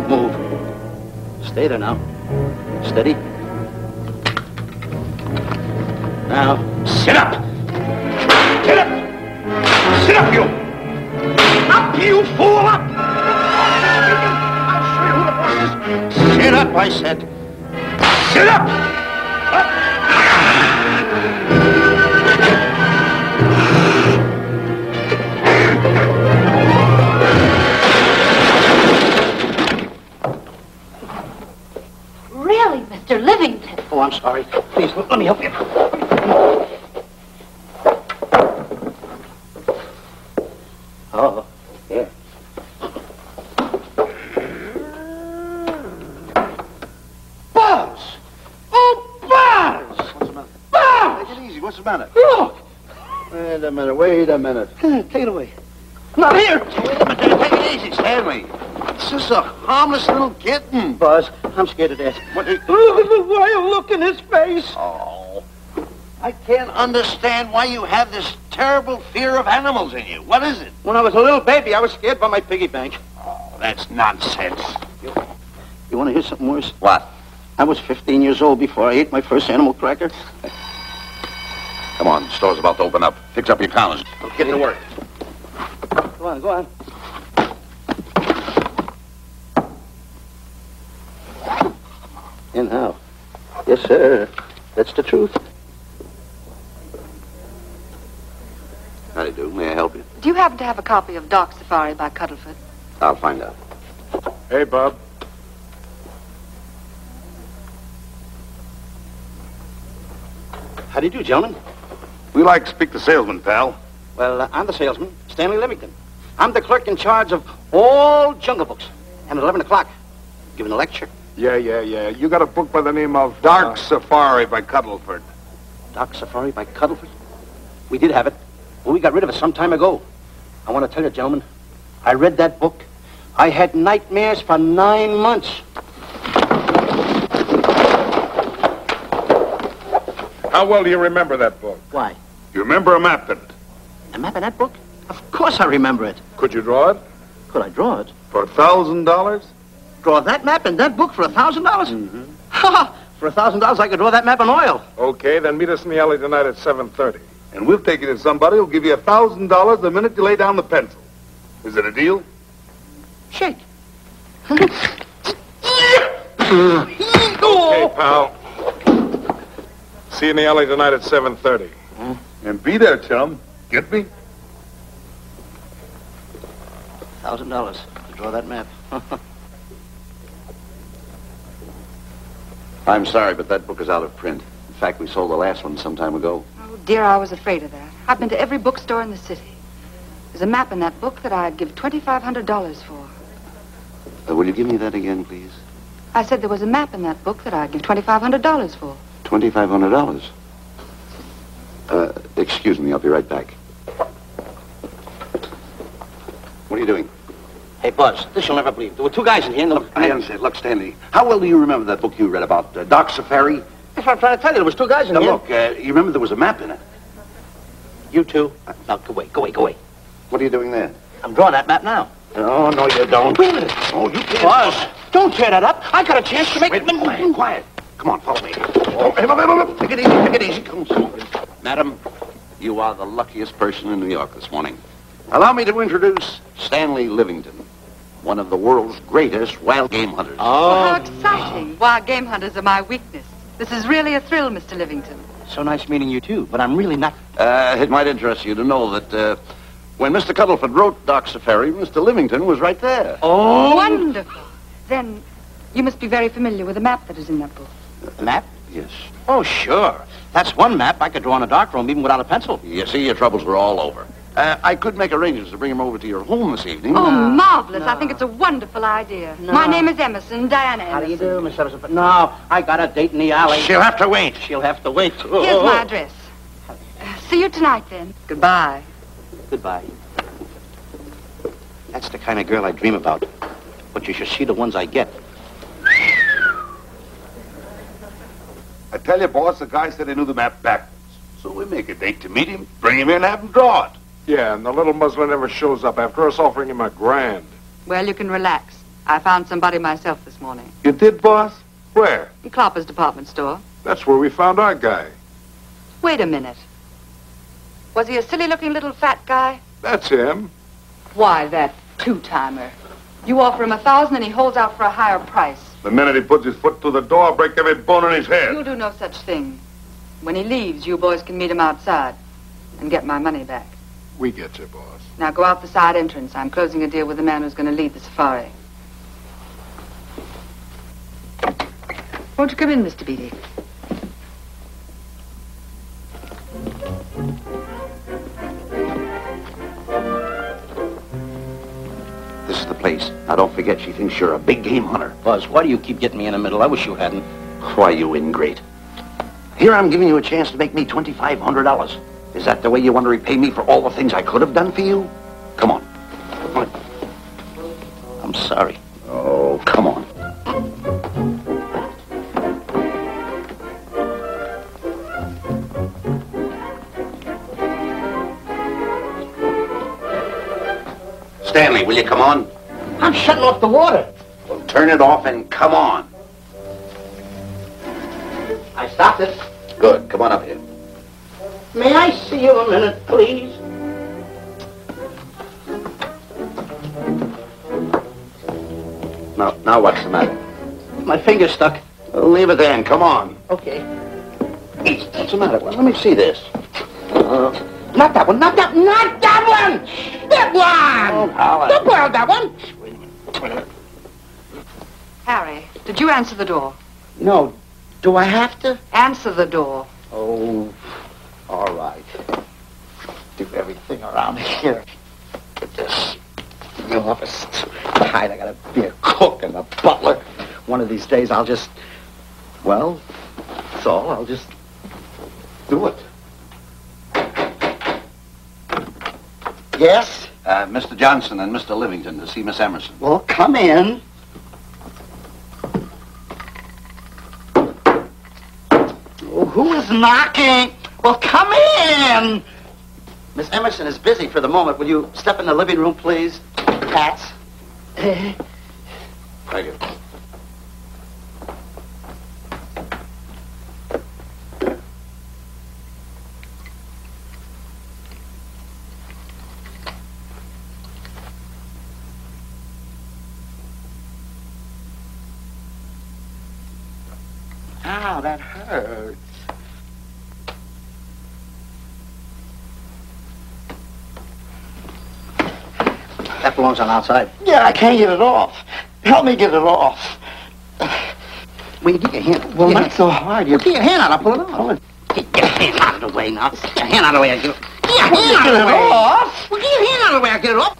Don't move. Stay there now. Steady. Now, sit up. Get up. Sit up, you. Up, you fool, up. I'll show you who the boss is. Sit up, I said. Sit up. Up. Really, Mr. Livington? Oh, I'm sorry. Please, let me help you. Oh, yeah. Buzz! Oh, Buzz! What's the matter? Buzz! Take it easy. What's the matter? Look! Wait a minute. Wait a minute. Take it away. Not here! Wait a minute. Take it easy, Stanley. It's just a harmless little kitten. Buzz, I'm scared to death. What? Look at the wild look in his face. Oh. I can't understand why you have this terrible fear of animals in you. What is it? When I was a little baby, I was scared by my piggy bank. Oh, that's nonsense. You want to hear something worse? What? I was 15 years old before I ate my first animal cracker. Come on, the store's about to open up. Fix up your counters. Get to work. Go on, go on. And how? Yes, sir. That's the truth. How do you do? May I help you? Do you happen to have a copy of Doc Safari by Cuddleford? I'll find out. Hey, Bob. How do you do, gentlemen? We like to speak to salesman, pal. Well, I'm the salesman, Stanley Livington. I'm the clerk in charge of all Jungle Books. And at 11 o'clock, giving a lecture. Yeah. You got a book by the name of Dark Safari by Cuddleford. Doc Safari by Cuddleford? We did have it, but we got rid of it some time ago. I want to tell you, gentlemen, I read that book. I had nightmares for 9 months. How well do you remember that book? Why? You remember a map in it? A map in that book? Of course I remember it. Could you draw it? Could I draw it? For $1,000? Draw that map in that book for $1,000? Mm-hmm. Ha! For $1,000, I could draw that map in oil. Okay, then meet us in the alley tonight at 7:30. And we'll take you to somebody who'll give you $1,000 the minute you lay down the pencil. Is it a deal? Shake. Okay, pal. See you in the alley tonight at 7:30. And be there, chum. Get me? $1,000 to draw that map. I'm sorry, but that book is out of print. In fact, we sold the last one some time ago. Oh, dear, I was afraid of that. I've been to every bookstore in the city. There's a map in that book that I'd give $2,500 for. Will you give me that again, please? I said there was a map in that book that I'd give $2,500 for. $2,500. Excuse me, I'll be right back. What are you doing? Hey, Buzz, this you'll never believe. There were two guys in here. Look, I understand. Look, Stanley, how well do you remember that book you read about Doc Safari? That's what I'm trying to tell you. There was two guys in Now, here. look, you remember there was a map in it. You two. Now, go away. What are you doing there? I'm drawing that map now. Oh, no, you don't. Oh, you can't. Buzz, don't tear that up. I got a chance to make... Wait, quiet. Come on, follow me. Oh, take it easy. Come on. Madam, you are the luckiest person in New York this morning. Allow me to introduce Stanley Livington, one of the world's greatest wild game hunters. Oh, how exciting. Wild game hunters are my weakness. This is really a thrill, Mr. Livington. So nice meeting you, too, but I'm really not... It might interest you to know that when Mr. Cuddleford wrote Doc Safari, Mr. Livington was right there. Oh! Wonderful. Then you must be very familiar with the map that is in that book. The map? Yes. Oh, sure. That's one map I could draw in a darkroom even without a pencil. You see, your troubles were all over. I could make arrangements to bring him over to your home this evening. Oh, marvelous. I think it's a wonderful idea. No. My name is Emerson, Diana Emerson. How do you do, Miss Emerson? No, I got a date in the alley. She'll have to wait. She'll have to wait. Here's my address. See you tonight, then. Goodbye. Goodbye. That's the kind of girl I dream about. But you should see the ones I get. I tell you, boss, the guy said he knew the map backwards. So we make a date to meet him, bring him in, have him draw it. Yeah, and the little muzzler never shows up after us offering him $1,000. Well, you can relax. I found somebody myself this morning. You did, boss? Where? In Klopper's department store. That's where we found our guy. Wait a minute. Was he a silly-looking little fat guy? That's him. Why, that two-timer. You offer him $1,000 and he holds out for a higher price. The minute he puts his foot through the door, I'll break every bone in his head. You'll do no such thing. When he leaves, you boys can meet him outside and get my money back. We get you, boss. Now go out the side entrance. I'm closing a deal with the man who's going to lead the safari. Won't you come in, Mr. Beatty? This is the place. Now, don't forget, she thinks you're a big game hunter. Buzz, why do you keep getting me in the middle? I wish you hadn't. Why, you ingrate. Here I'm giving you a chance to make me $2,500. Is that the way you want to repay me for all the things I could have done for you? Come on. Come on. I'm sorry. Oh, come on. Stanley, will you come on? I'm shutting off the water. Well, turn it off and come on. I stopped it. Good. Come on up here. May I see you a minute, please? Now what's the matter? My finger's stuck. Well, leave it there and come on. Okay. What's the matter? Well, let me see this. Not that one, not that one! That one! Oh, Howard. Don't borrow that one! Wait a minute. Harry, did you answer the door? No. Do I have to? Answer the door. Oh, all right. Do everything around here. Get this. The office. Tight. I gotta be a cook and a butler. One of these days I'll just... Well, that's all. I'll just do it. Yes? Mr. Johnson and Mr. Livington to see Miss Emerson. Well, come in. Oh, who is knocking? Well, come in. Miss Emerson is busy for the moment. Will you step in the living room, please? Hats. Thank you. Ow, that hurts. That belongs on outside. Yeah, I can't get it off. Help me get it off. Well, you get your hand. Well, not so hard. You get your hand out. I'll pull it off. Get your hand out of the way now. Get your hand out of the way. Get your hand out of the way. Off. Well, get your hand out of the way. I'll get it off.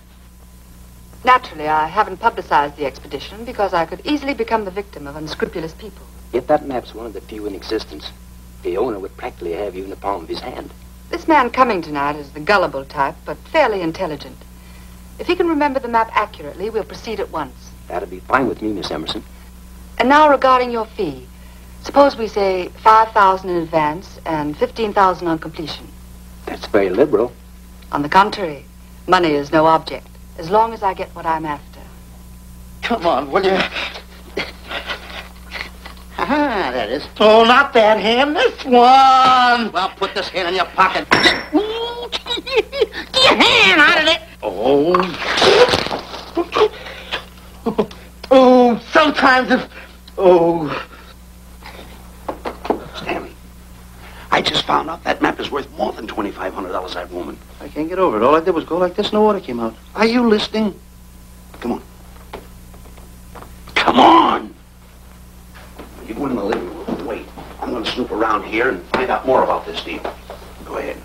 Naturally, I haven't publicized the expedition because I could easily become the victim of unscrupulous people. If that map's one of the few in existence, the owner would practically have you in the palm of his hand. This man coming tonight is the gullible type, but fairly intelligent. If he can remember the map accurately, we'll proceed at once. That'd be fine with me, Miss Emerson. And now regarding your fee. Suppose we say $5,000 in advance and $15,000 on completion. That's very liberal. On the contrary, money is no object, as long as I get what I'm after. Come on, will you? Ah, that is. Oh, not that hand, this one. Well, put this hand in your pocket. Get your hand out of it. Oh. Oh, sometimes if... Oh. Stanley, I just found out that map is worth more than $2,500, that woman. I can't get over it. All I did was go like this and the water came out. Are you listening? Come on. Come on! You go in the living room and wait. I'm going to snoop around here and find out more about this deal. Go ahead.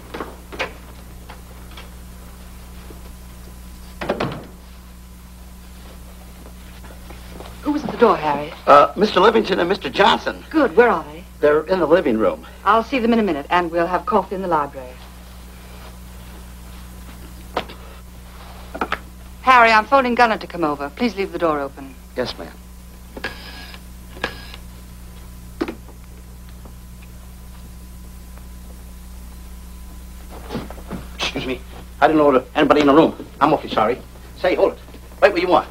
Who was at the door, Harry? Mr. Livington and Mr. Johnson. Good. Where are they? They're in the living room. I'll see them in a minute, and we'll have coffee in the library. Harry, I'm phoning Gunner to come over. Please leave the door open. Yes, ma'am. Excuse me. I didn't know there was anybody in the room. I'm awfully sorry. Say, hold it. Right where you are.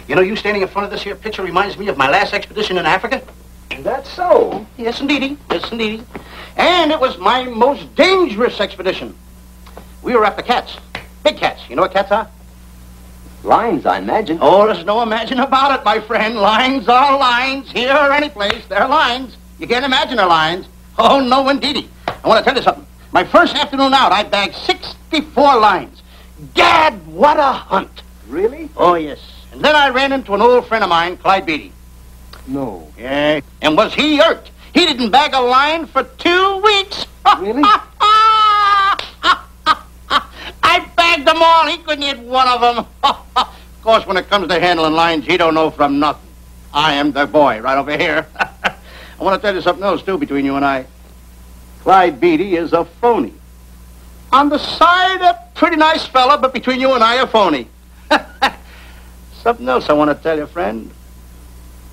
You know, you standing in front of this here picture reminds me of my last expedition in Africa. Is that so? Yes, indeedy. Yes, indeedy. And it was my most dangerous expedition. We were after cats. Big cats. You know what cats are? Lions, I imagine. Oh, there's no imagine about it, my friend. Lines are lines. Here or any place, they're lines. You can't imagine they're lines. Oh, no, indeedy. I want to tell you something. My first afternoon out, I bagged 64 lines. Gad, what a hunt. Really? Oh, yes. And then I ran into an old friend of mine, Clyde Beatty. No. Yeah. And was he hurt? He didn't bag a line for 2 weeks. Really? I bagged them all. He couldn't hit one of them. Of course, when it comes to handling lines, he don't know from nothing. I am the boy right over here. I want to tell you something else, too, between you and I. Clyde Beatty is a phony. On the side, a pretty nice fella, but between you and I, a phony. Something else I want to tell you, friend.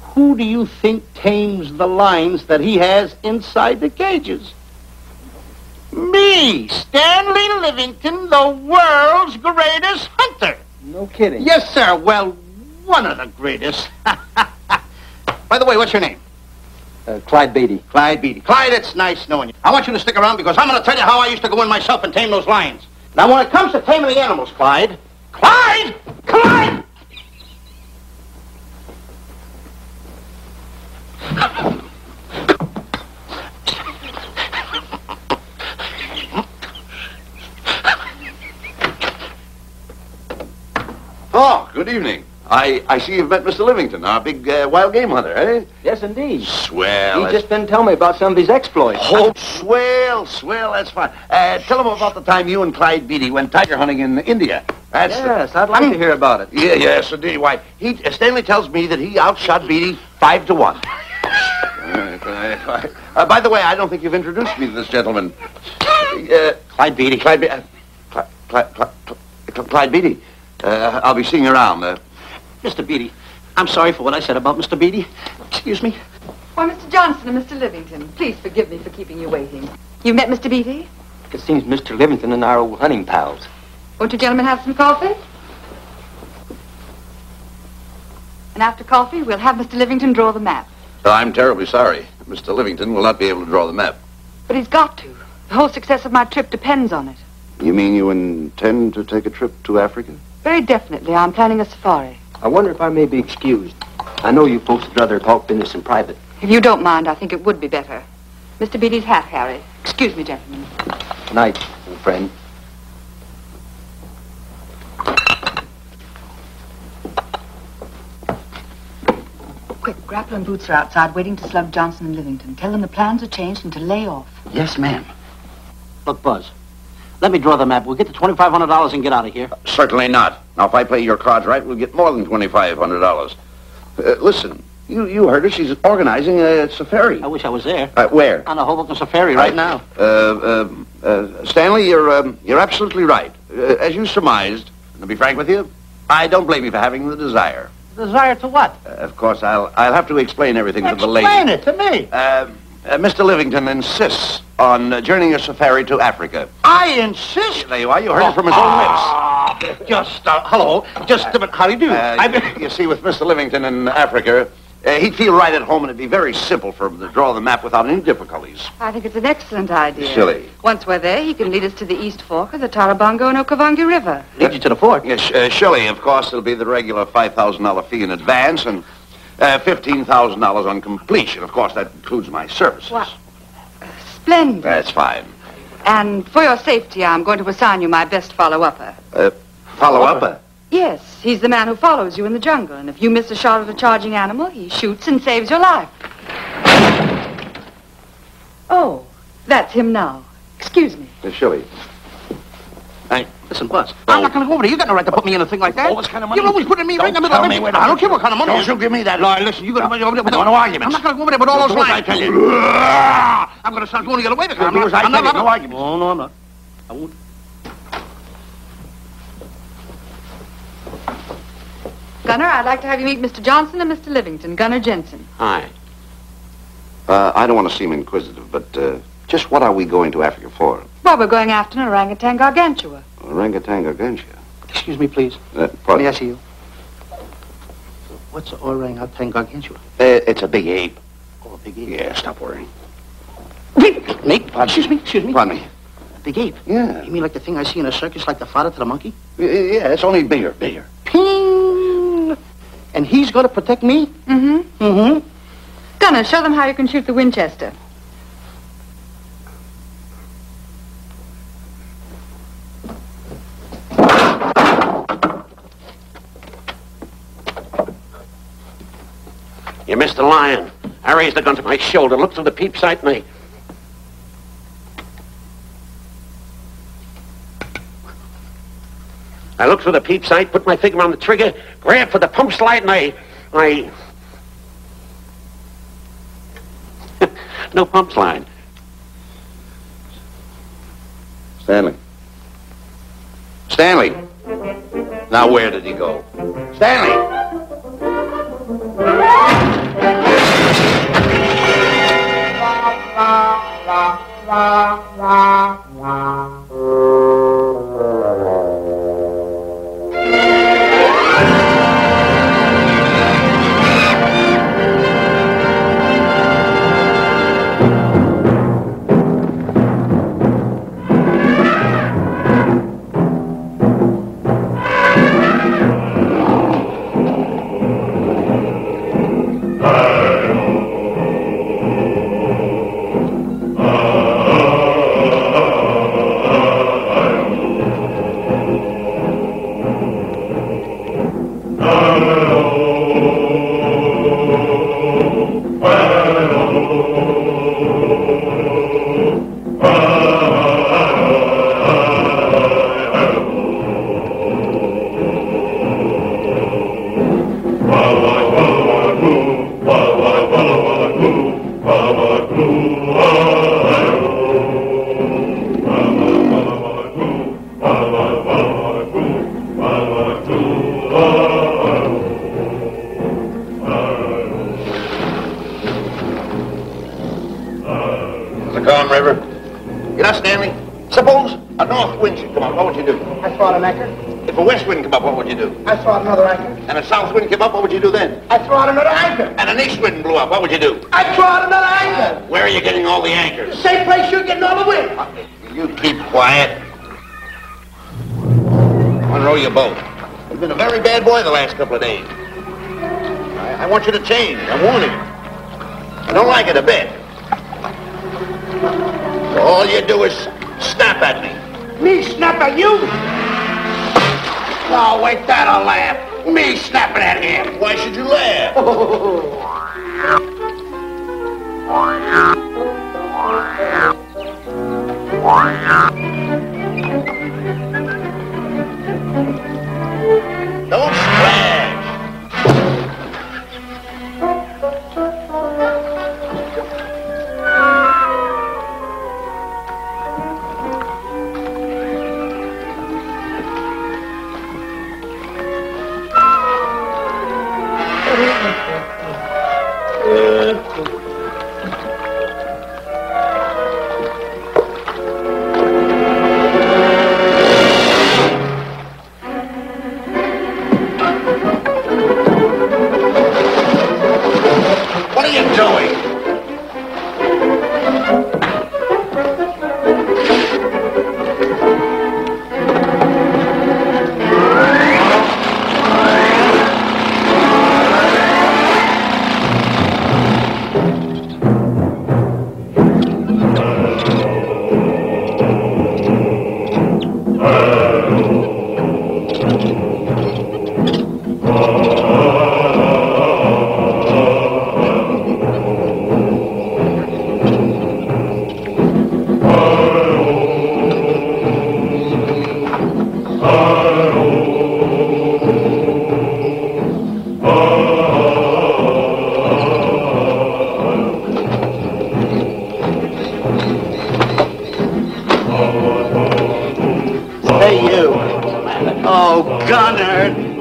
Who do you think tames the lines that he has inside the cages? Me, Stanley Livington, the world's greatest hunter. No kidding. Yes, sir. Well, one of the greatest. By the way, what's your name? Clyde Beatty. Clyde Beatty. Clyde, it's nice knowing you. I want you to stick around because I'm going to tell you how I used to go in myself and tame those lions. Now, when it comes to taming the animals, Clyde... Clyde! Clyde! Oh, good evening. I see you've met Mr. Livington, our big wild game hunter, eh? Yes, indeed. Swell. He just been telling me about some of his exploits. Oh, swell, that's fine. Tell him about the time you and Clyde Beatty went tiger hunting in India. Yes, I'd like to hear about it. Yes, indeed. Why, Stanley tells me that he outshot Beatty 5-1. By the way, I don't think you've introduced me to this gentleman. Clyde Beatty. Clyde Beatty. I'll be seeing you around. Mr. Beatty, I'm sorry for what I said about Mr. Beatty. Excuse me. Why, Mr. Johnson and Mr. Livington, please forgive me for keeping you waiting. You've met Mr. Beatty? It seems Mr. Livington and our old hunting pals. Won't you gentlemen have some coffee? And after coffee, we'll have Mr. Livington draw the map. I'm terribly sorry. Mr. Livington will not be able to draw the map. But he's got to. The whole success of my trip depends on it. You mean you intend to take a trip to Africa? Very definitely. I'm planning a safari. I wonder if I may be excused. I know you folks would rather talk business in private. If you don't mind, I think it would be better. Mr. Beatty's hat, Harry. Excuse me, gentlemen. Good night, old friend. Quick, Grapple and Boots are outside waiting to slug Johnson and Livington. Tell them the plans are changed and to lay off. Yes, ma'am. Look, Buzz, let me draw the map. We'll get the $2,500 and get out of here. Certainly not. Now, if I play your cards right, we'll get more than $2,500. Listen, you heard her. She's organizing a safari. I wish I was there. Where? On the Hoboken Safari right now. Stanley, you're absolutely right. As you surmised, and to be frank with you, I don't blame you for having the desire. Desire to what? Of course, I'll have to explain everything to the lady. Explain it to me. Mr. Livington insists on journeying a safari to Africa. I insist. There you are. You heard it from his own lips. Hello. Just a minute. How do you do? You see, with Mr. Livington in Africa, he'd feel right at home, and it'd be very simple for him to draw the map without any difficulties. I think it's an excellent idea. Silly. Once we're there, he can lead us to the East Fork of the Tarabongo and Okavango River. Lead you to the fort. Yes, surely, of course, it'll be the regular $5,000 fee in advance and $15,000 on completion. Of course, that includes my services. What? Splendid. That's fine. And for your safety, I'm going to assign you my best follow-upper. Follow-upper? Yes, he's the man who follows you in the jungle. And if you miss a shot at a charging animal, he shoots and saves your life. Oh, that's him now. Excuse me. Shirley. Hey, listen, Buzz. I'm not going to go over there. You got no right to put me in a thing like that. Oh, what kind of money? You're always putting me right in the middle of it. I don't care what kind of money. Don't you give me that. No, listen, you got to over there with no arguments. I'm not going to go over there with all those lines. I tell you. I'm going to start going the other way. I'm not. No arguments. Oh, no, I'm not. I won't. Gunner, I'd like to have you meet Mr. Johnson and Mr. Livington, Gunner Jensen. Hi. I don't want to seem inquisitive, but just what are we going to Africa for? Well, we're going after an orangutan gargantua. Orangutan gargantua? Excuse me, please. Pardon? May I see you? What's the orang outside gargantua? It's a big ape. Oh, a big ape. Yeah, stop worrying. Me? Excuse me. Pardon me. A big ape? Yeah. You mean like the thing I see in a circus, like the father to the monkey? Yeah, it's only bigger. Ping! And he's going to protect me? Mm-hmm. Mm-hmm. Gunner, show them how you can shoot the Winchester. You missed the lion. I raised the gun to my shoulder, looked through the peep sight, and I looked through the peep sight, put my finger on the trigger, grabbed for the pump slide, and I... No pump slide. Stanley. Now where did he go? Stanley! If a west wind come up, what would you do? I throw out another anchor. And a south wind came up, what would you do then? I throw out another anchor. And an east wind blew up, what would you do? I throw out another anchor. Where are you getting all the anchors? Same place you're getting all the wind. You keep quiet. I want to row your boat. You've been a very bad boy the last couple of days. I want you to change. I'm warning you. I don't like it a bit. So all you do is snap at me. Me snap at you? Oh, wait, that'll laugh. Me snapping at him. Why should you laugh? Don't splash. What are you doing?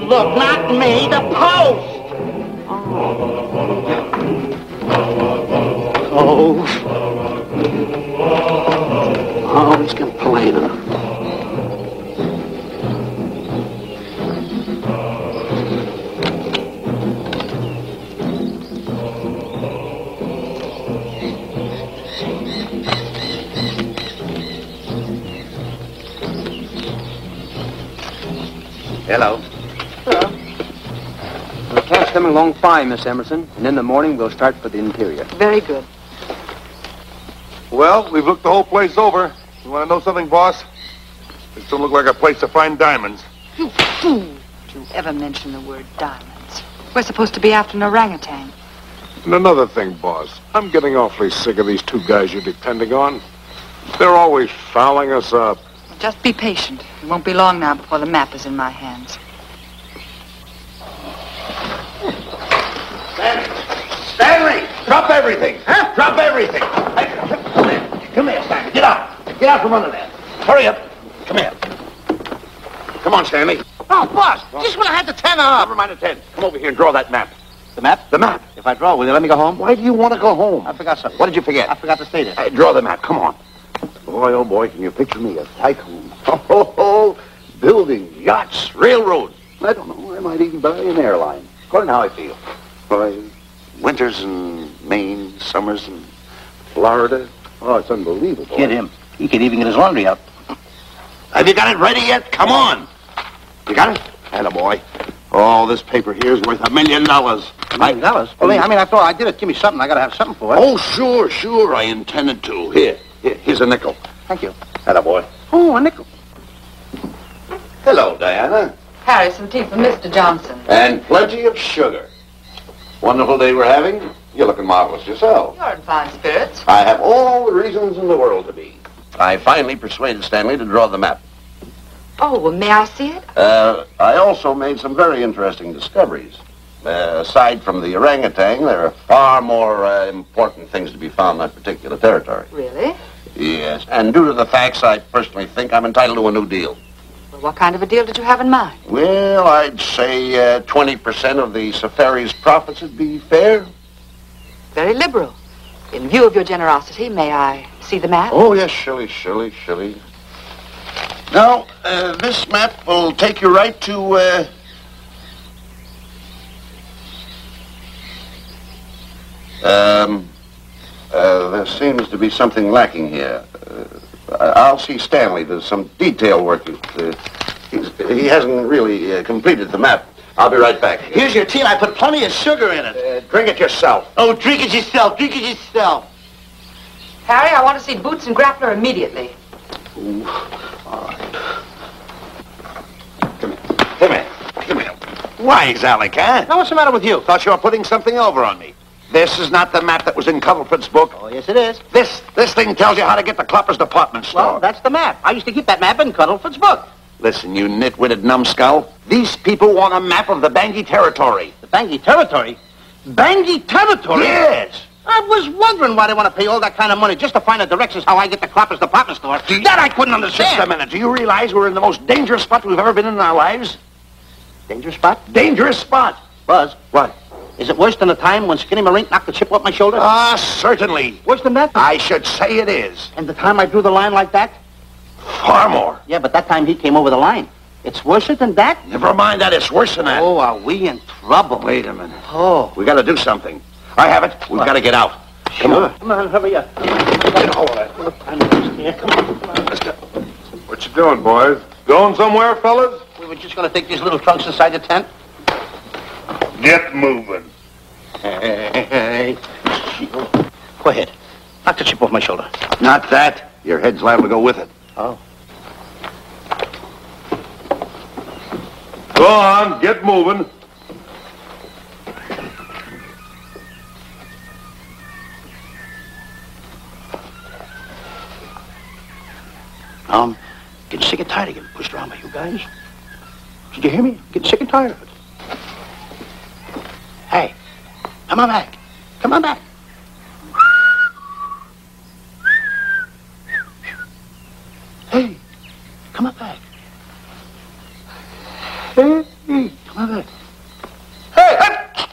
Look, not me, the post! Oh, it's complaining. Hello. Hello. The camp's coming along fine, Miss Emerson. And in the morning, we'll start for the interior. Very good. Well, we've looked the whole place over. You want to know something, boss? This don't look like a place to find diamonds. You fool. Did you ever mention the word diamonds? We're supposed to be after an orangutan. And another thing, boss. I'm getting awfully sick of these two guys you're depending on. They're always fouling us up. Just be patient. It won't be long now before the map is in my hands. Stanley! Drop everything! Huh? Drop everything! Hey, come here, Stanley. Get out! Get out from under there. Hurry up. Come here. Come on, Stanley. Oh, boss, just when I had the 10 off. Never mind the 10. Come over here and draw that map. The map? The map. If I draw, will you let me go home? Why do you want to go home? I forgot something. What did you forget? I forgot to state it. Hey, draw the map. Come on. Boy, oh boy, can you picture me a tycoon? Oh, building yachts, railroads. I don't know. I might even buy an airline. According to how I feel. Why, winters in Maine, summers in Florida. Oh, it's unbelievable. Get him. He could even get his laundry out. Have you got it ready yet? Come on. You got it? Attaboy. Oh, this paper here is worth $1 million. $1 million? Well, I mean, after all, I did it. Give me something. I got to have something for it. Oh, sure. I intended to. Here's a nickel. Thank you. Attaboy. Oh, a nickel. Hello, Diana. Harry, some tea for Mr. Johnson. And plenty of sugar. Wonderful day we're having. You're looking marvelous yourself. You're in fine spirits. I have all the reasons in the world to be. I finally persuaded Stanley to draw the map. Oh, well, may I see it? I also made some very interesting discoveries. Aside from the orangutan, there are far more important things to be found in that particular territory. Really? Yes, and due to the facts, I personally think I'm entitled to a new deal. Well, what kind of a deal did you have in mind? Well, I'd say 20% of the safari's profits would be fair. Very liberal. In view of your generosity, may I see the map? Oh, yes, Shirley. Now, this map will take you right to, there seems to be something lacking here. I'll see Stanley. There's some detail work. He hasn't really completed the map. I'll be right back. Here's your tea, and I put plenty of sugar in it. Drink it yourself. Oh, drink it yourself. Harry, I want to see Boots and Grappler immediately. Ooh. All right. Come here. Why, Zalek, huh? Now, what's the matter with you? Thought you were putting something over on me. This is not the map that was in Cuddleford's book. Oh, yes, it is. This thing tells you how to get to Klopper's department store. Well, that's the map. I used to keep that map in Cuddleford's book. Listen, you nitwitted numbskull. These people want a map of the Bangui territory. The Bangui territory? Bangui territory? Yes. I was wondering why they want to pay all that kind of money just to find the directions how I get to Klopper's department store. That I couldn't understand. Just a minute. Do you realize we're in the most dangerous spot we've ever been in our lives? Dangerous spot? Dangerous spot. Buzz. What? Is it worse than the time when Skinny Marink knocked the chip off my shoulder? Certainly. Worse than that? I should say it is. And the time I drew the line like that? Far more. Yeah, but that time he came over the line. It's worse than that? Never mind that. It's worse than that. Oh, are we in trouble? Wait a minute. Oh. We got to do something. I have it. We've got to get out. Come on. Come on, hurry up. Get a hold of it. I'm almost here. Come on. Let's go. What you doing, boys? Going somewhere, fellas? We were just going to take these little trunks inside the tent. Get moving. Hey. Go ahead. Knock the chip off my shoulder. Not that. Your head's liable to go with it. Oh. Go on, get moving. Getting sick and tired of getting pushed around by you guys. Did you hear me? Getting sick and tired of it. Hey, come on back. Come on back. Hey, come on back. Hey, come on back. Hey, hey!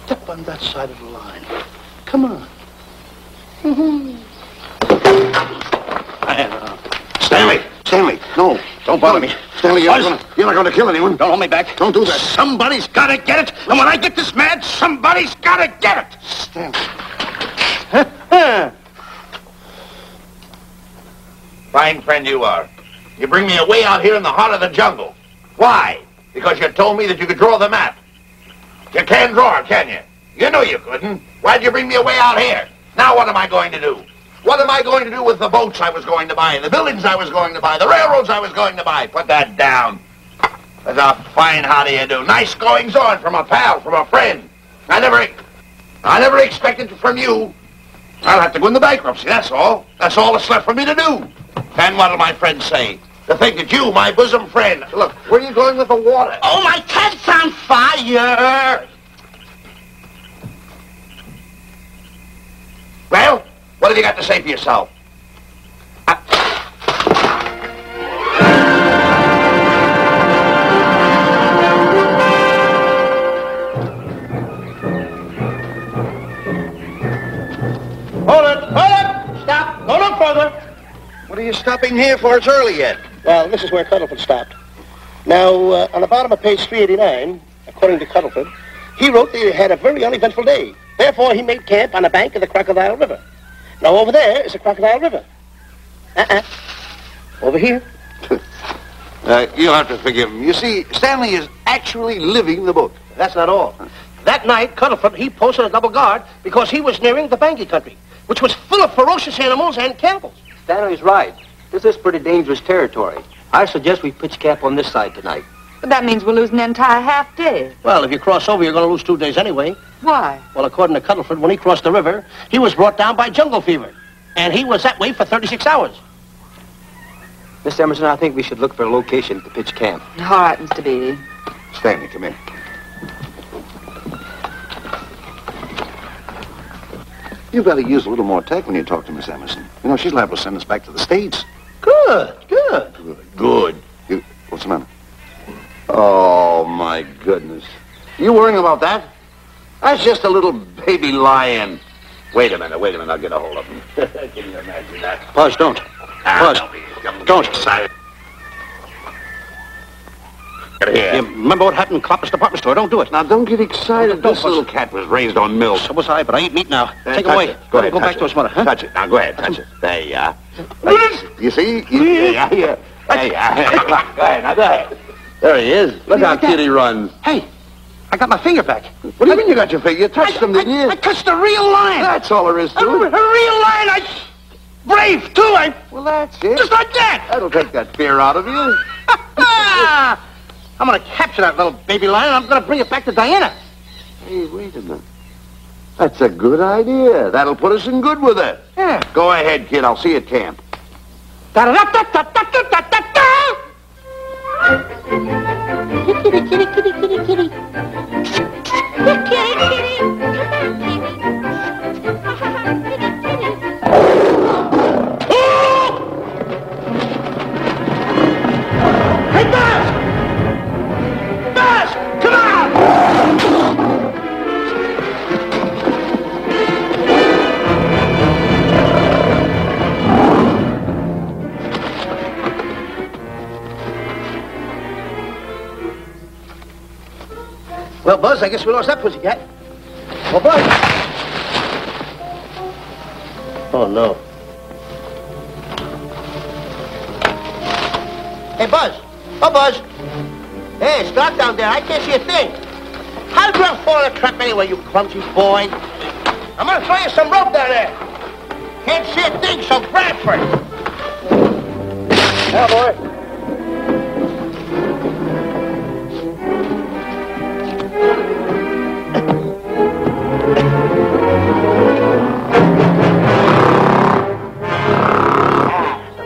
Step on that side of the line. Come on. Stanley, no, don't bother me. Stanley, you're not going to kill anyone. Don't hold me back. Don't do that. Somebody's got to get it. And when I get this mad, somebody's got to get it. Stanley. Fine friend you are. You bring me away out here in the heart of the jungle. Why? Because you told me that you could draw the map. You can't draw it, can you? You know you couldn't. Why'd you bring me away out here? Now what am I going to do? What am I going to do with the boats I was going to buy, the buildings I was going to buy, the railroads I was going to buy? Put that down. That's a fine how do you do. Nice goings on from a pal, from a friend. I never expected it from you. I'll have to go into bankruptcy, that's all. That's all that's left for me to do. And what'll my friends say? To think that you, my bosom friend... Look, where are you going with the water? Oh, my cat's on fire! Well, what have you got to say for yourself? Hold it! Stop! Go no further! What are you stopping here for? It's early yet. Well, this is where Cuddleford stopped. Now, on the bottom of page 389, according to Cuddleford, he wrote that he had a very uneventful day. Therefore, he made camp on the bank of the Crocodile River. Now, over there is the Crocodile River. Over here. You'll have to forgive him. You see, Stanley is actually living the book. That's not all. That night, Cuddleford, he posted a double guard because he was nearing the Banky country, which was full of ferocious animals and cannibals. Stanley's right. This is pretty dangerous territory. I suggest we pitch camp on this side tonight. But that means we'll lose an entire half day. Well, if you cross over, you're going to lose 2 days anyway. Why? Well, according to Cuddleford, when he crossed the river, he was brought down by jungle fever. And he was that way for 36 hours. Miss Emerson, I think we should look for a location to pitch camp. All right, Mr. Beatty. Stanley, come here. You better use a little more tact when you talk to Miss Emerson. You know, she's liable to send us back to the States. Good. Good. What's the matter? Oh, my goodness. You worrying about that? That's just a little baby lion. Wait a minute, I'll get a hold of him. Can you imagine that? Buzz, don't. Buzz, don't. Excited. Yeah, remember what happened in Klopper's department store? Don't do it. Now, don't get excited. Don't, This little cat was raised on milk. So was I, but I ain't meat now. Take him Touch away. it. Go ahead, Go touch back it. to his mother, huh? Touch it. Now, go ahead, touch it. There you are. You see? Yeah. There you are. Go ahead, now go ahead. There he is. Look how cute he runs. Hey, I got my finger back. What do you mean you got your finger? You touched him, didn't you? I touched a real lion. That's all there is to A it. real lion. Brave, too. Well, that's it. Just like that. That'll take that fear out of you. I'm going to capture that little baby lion, and I'm going to bring it back to Diana. Hey, wait a minute. That's a good idea. That'll put us in good with it. Yeah. Go ahead, kid. I'll see you at camp. Da-da-da-da-da-da-da-da-da. Kitty, kitty, kitty, kitty, kitty. Kitty, kitty. Hey, Buzz! Buzz! Come on! Well, Buzz, I guess we lost that pussycat. Well, Buzz. Oh, no. Hey, Buzz. Oh, Buzz. Hey, it's dark down there. I can't see a thing. How did you fall in a trap anyway, you clumsy boy? I'm going to throw you some rope down there. Can't see a thing, so grab for it. Yeah, boy.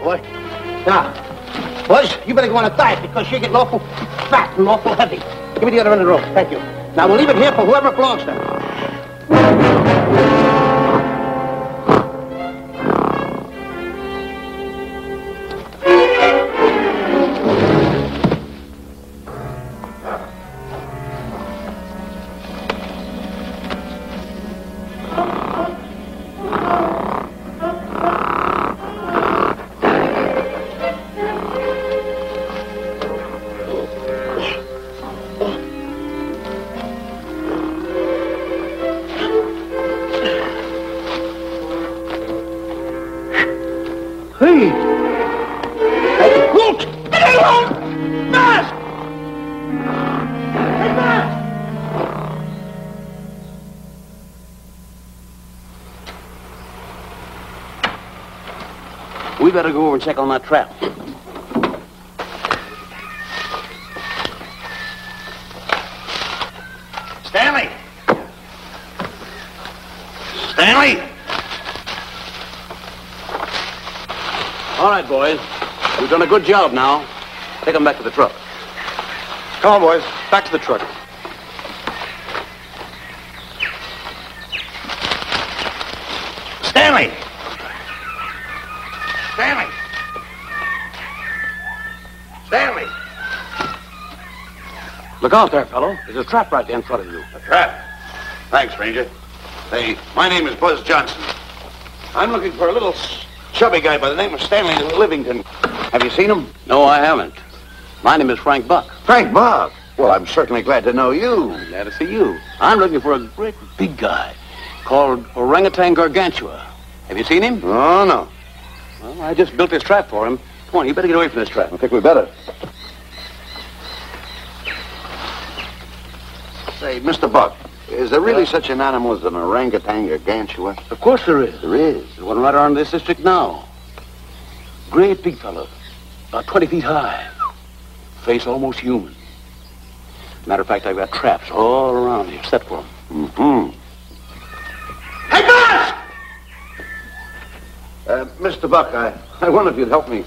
Boy. Now, Buzz, you better go on a diet because you're getting awful fat and awful heavy. Give me the other end of the rope. Thank you. Now, we'll leave it here for whoever it belongs to. We better go over and check on that trap. Stanley! Stanley! All right, boys. You've done a good job now. Take them back to the truck. Come on, boys. Back to the truck. Stanley! Stanley! Stanley! Look out there, fellow. There's a trap right there in front of you. A trap? Thanks, Ranger. Hey, my name is Buzz Johnson. I'm looking for a little chubby guy by the name of Stanley Livington. Have you seen him? No, I haven't. My name is Frank Buck. Frank Buck? Well, I'm certainly glad to know you. I'm glad to see you. I'm looking for a great big guy called Orangutan Gargantua. Have you seen him? Oh, no. Well, I just built this trap for him. Come on, you better get away from this trap. I think we better. Say, Mr. Buck, is there really such an animal as an orangutan gargantua? Of course there is. There is? There's one right around this district now. Great big fellow, about 20 feet high. Face almost human. Matter of fact, I've got traps all around here set for him. Mm-hmm. Hey, Buzz! Mr. Buck, I wonder if you'd help me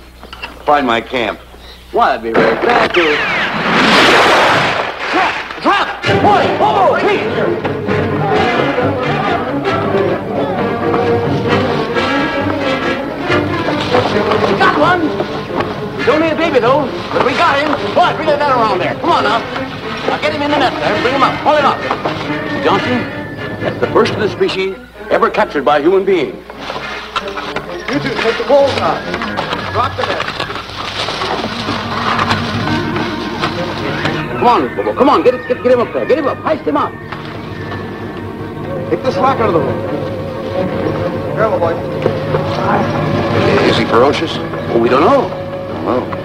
find my camp. Why, I'd be very glad to. Trap! Trap! Boy! Oh, please! Got one! He's only a baby, though, but we got him. Boy, bring that around there. Come on, now. Now get him in the net there. Bring him up. Hold him up. Johnson, that's the first of the species ever captured by a human being. You two, take the poles out. Drop the net. Come on, Bobo. Come on. Get him up there. Get him up. Heist him up. Take the slack out of the hole. Careful, boy. Is he ferocious? Oh, we don't know. Oh.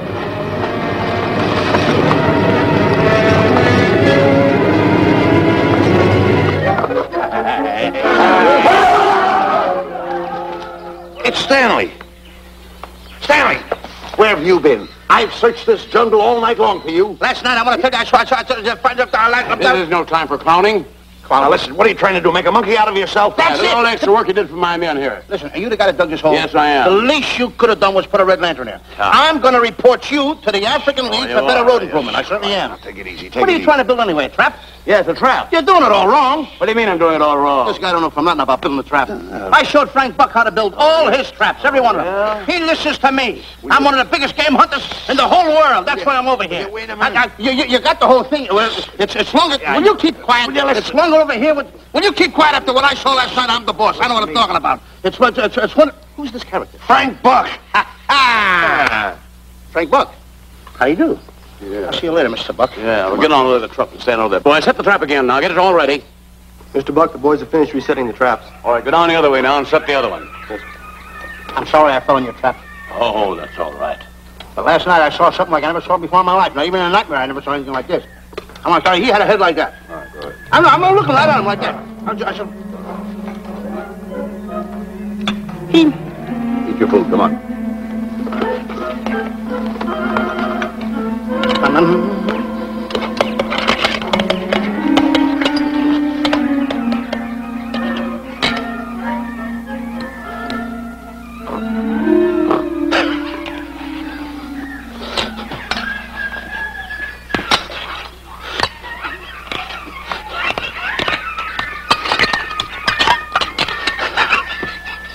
It's Stanley. Stanley, where have you been? I've searched this jungle all night long for you. Last night, I want to tell you, This is no time for clowning. Come on, now listen, what are you trying to do, make a monkey out of yourself? That's all the extra work you did for my men here. Listen, are you the guy that dug this hole? Yes, I am. The least you could have done was put a red lantern there. I'm going to report you to the African League for better road improvement. I certainly am. Now, take it easy, What are you trying to build anyway, a trap? Yes, a trap. You're doing it all wrong. What do you mean I'm doing it all wrong? This guy don't know from nothing about building a trap. I showed Frank Buck how to build all his traps, every one of them. He listens to me. I'm one of the biggest game hunters in the whole world. That's why I'm over here. Wait a minute. You got the whole thing. It's longer. Will you keep quiet? It's longer over here. Will you keep quiet after what I saw last night? I'm the boss. I know what I'm talking about. It's one. Who's this character? Frank Buck. Frank Buck. How do you do? Yeah. I'll see you later, Mr. Buck. Yeah, we'll get on with the truck and stand over there. Boys, set the trap again now. Get it all ready. Mr. Buck, the boys have finished resetting the traps. All right, go down the other way now and set the other one. I'm sorry I fell in your trap. Oh, that's all right. But last night I saw something like I never saw before in my life. Now, even in a nightmare, I never saw anything like this. I'm going to tell you, he had a head like that. All right, go ahead. I'm not looking right at him like that. I said... Eat your food, come on.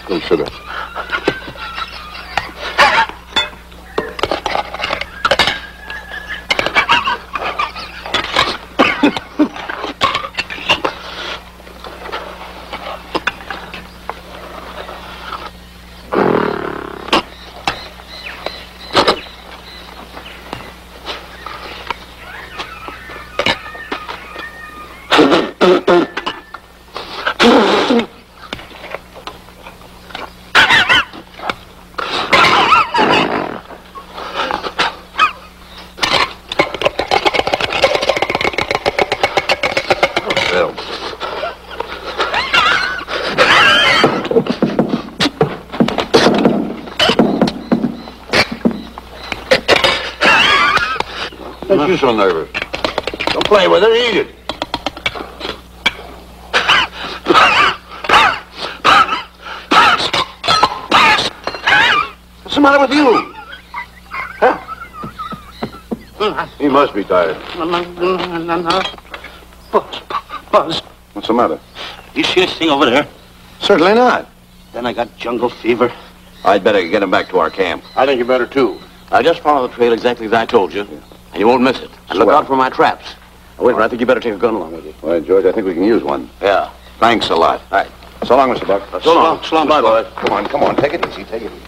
Good sugar. makes you so nervous? Don't play with it, eat it. What's the matter with you? Huh? He must be tired. Buzz. What's the matter? You see this thing over there? Certainly not. Then I got jungle fever. I'd better get him back to our camp. I think you better, too. Just follow the trail exactly as I told you, and you won't miss it. And look out for my traps. Wait, I think you better take a gun along with you. Well, George, I think we can use one. Yeah. Thanks a lot. All right. So long, Mr. Buck. So long. So long, boys. Come on. Take it easy. Take it easy.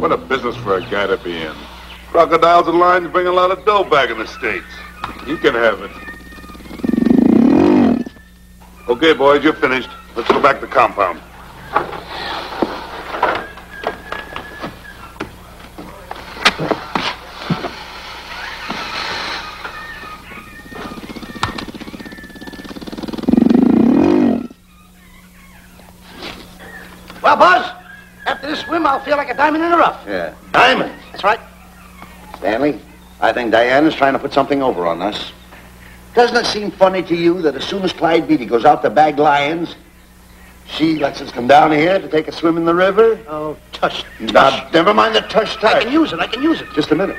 What a business for a guy to be in. Crocodiles and lions bring a lot of dough back in the States. You can have it. Okay, boys, you're finished. Let's go back to the compound. Well, Buzz, after this swim, I'll feel like a diamond in the rough. Yeah. Diamond? That's right. Stanley, I think Diana's trying to put something over on us. Doesn't it seem funny to you that as soon as Clyde Beatty goes out to bag lions, she lets us come down here to take a swim in the river? Oh, tush. Now, never mind the tush. I can use it. Just a minute.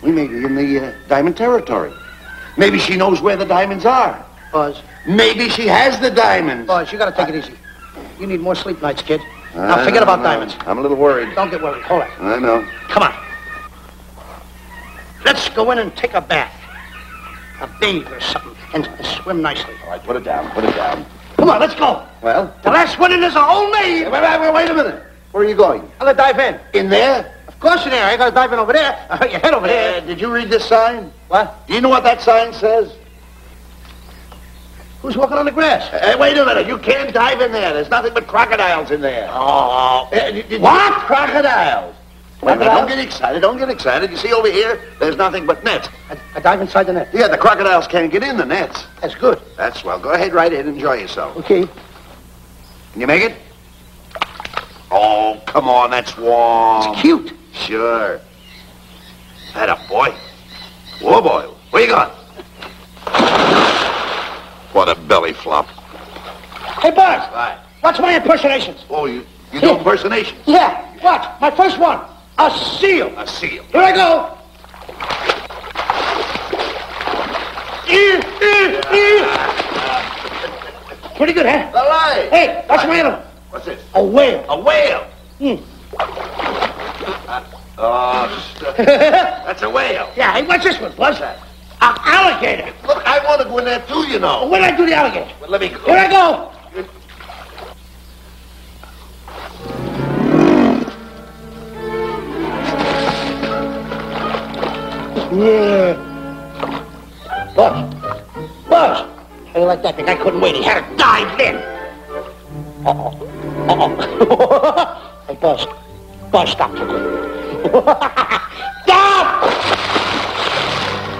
We may be in the diamond territory. Maybe she knows where the diamonds are. Buzz. Maybe she has the diamonds. Buzz, you gotta take it easy. You need more sleep nights, kid. Now, forget about diamonds. I'm a little worried. Don't get worried. Hold it. I know. Come on. Let's go in and take a bath. A bathe or something. And swim nicely. All right, put it down. Put it down. Come on, let's go. Well? The last one in is a homemade. Wait a minute. Where are you going? I'm gonna dive in. In there? Of course in there. I gotta dive in over there. Your head over there. Did you read this sign? What? Do you know what that sign says? Who's walking on the grass? Wait a minute. You can't dive in there. There's nothing but crocodiles in there. Oh. What? Crocodiles. Crocodiles? Don't get excited. Don't get excited. You see over here, there's nothing but nets. I dive inside the net. Yeah, the crocodiles can't get in the nets. That's good. That's swell. Go ahead right in. Enjoy yourself. Okay. Can you make it? Oh, come on. That's warm. It's cute. Sure. That a boy. Whoa, boy. Where you going? What a belly flop. Hey, Buzz. Right. Watch my impersonations. Oh, you do impersonations? Yeah. Watch. My first one. A seal. A seal. Here I go. Pretty good, huh? All right. Hey, watch my other one. What's this? A whale. A whale. That's a whale. Yeah, hey, what's this one, Buzz? An alligator. Look, I want to go in there too, you know. When did I do the alligator? Well, let me go. Here I go. Yeah. Buzz. How do you like that? The guy couldn't wait. He had to dive in. Hey, Buzz. Buzz, stop for good. Stop!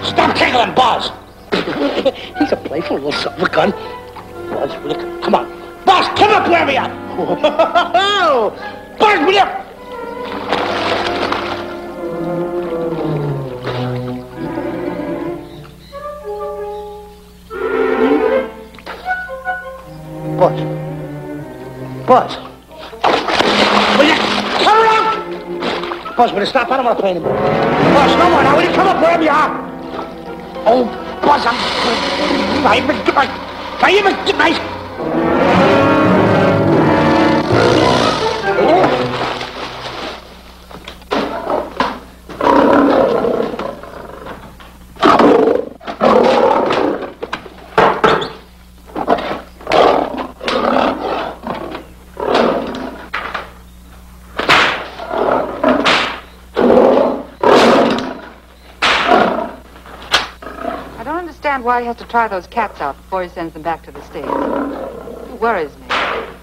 Stop tickling Buzz. He's a playful little son of a gun. Buzz, will you come on. Buzz, come up where we are. Buzz, will you? Buzz. Will you come around? Buzz, will you stop? I don't want to play anymore. Buzz, no more now. Will you come up wherever you are? Oh, Buzz, I even get my... Why he has to try those cats out before he sends them back to the States. It worries me.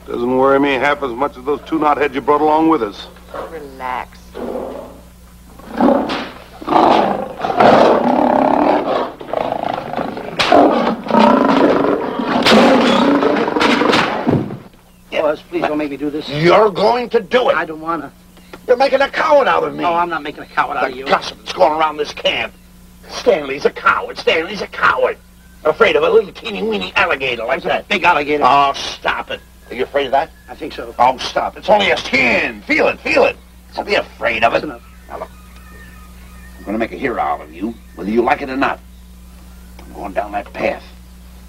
Doesn't worry me half as much as those two knotheads you brought along with us. Relax. Buzz. Please don't make me do this. You're going to do it. I don't want to. You're making a coward out of me. No, I'm not making a coward out of you. The gossip that's going around this camp. Stanley's a coward. Stanley's a coward. Afraid of a little teeny-weeny alligator like that. Big alligator. Oh, stop it. Are you afraid of that? I think so. Oh, stop. It's only a skin. Feel it, feel it. Don't be afraid of it. That's enough. Now, look. I'm going to make a hero out of you, whether you like it or not. I'm going down that path.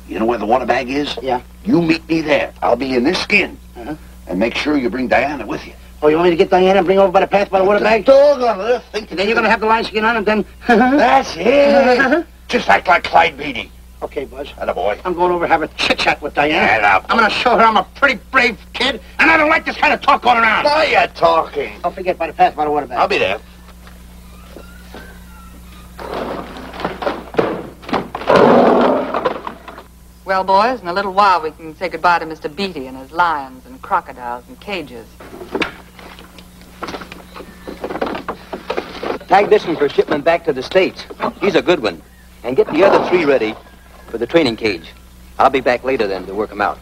You know where the water bag is? Yeah. You meet me there. I'll be in this skin. Uh-huh. And make sure you bring Diana with you. Oh, you want me to get Diana and bring her over by the path by the water bag? Doggone it. And then you're going to have the lion skin on and then... That's it. Just act like Clyde Beatty. Okay, Buzz. Attaboy. I'm going over to have a chit-chat with Diana. Attaboy. I'm going to show her I'm a pretty brave kid, and I don't like this kind of talk going around. Now you're talking. Don't forget by the path by the water bag. I'll be there. Well, boys, in a little while we can say goodbye to Mr. Beatty and his lions and crocodiles and cages. Tag this one for shipment back to the States. He's a good one. And get the other 3 ready for the training cage. I'll be back later then to work them out.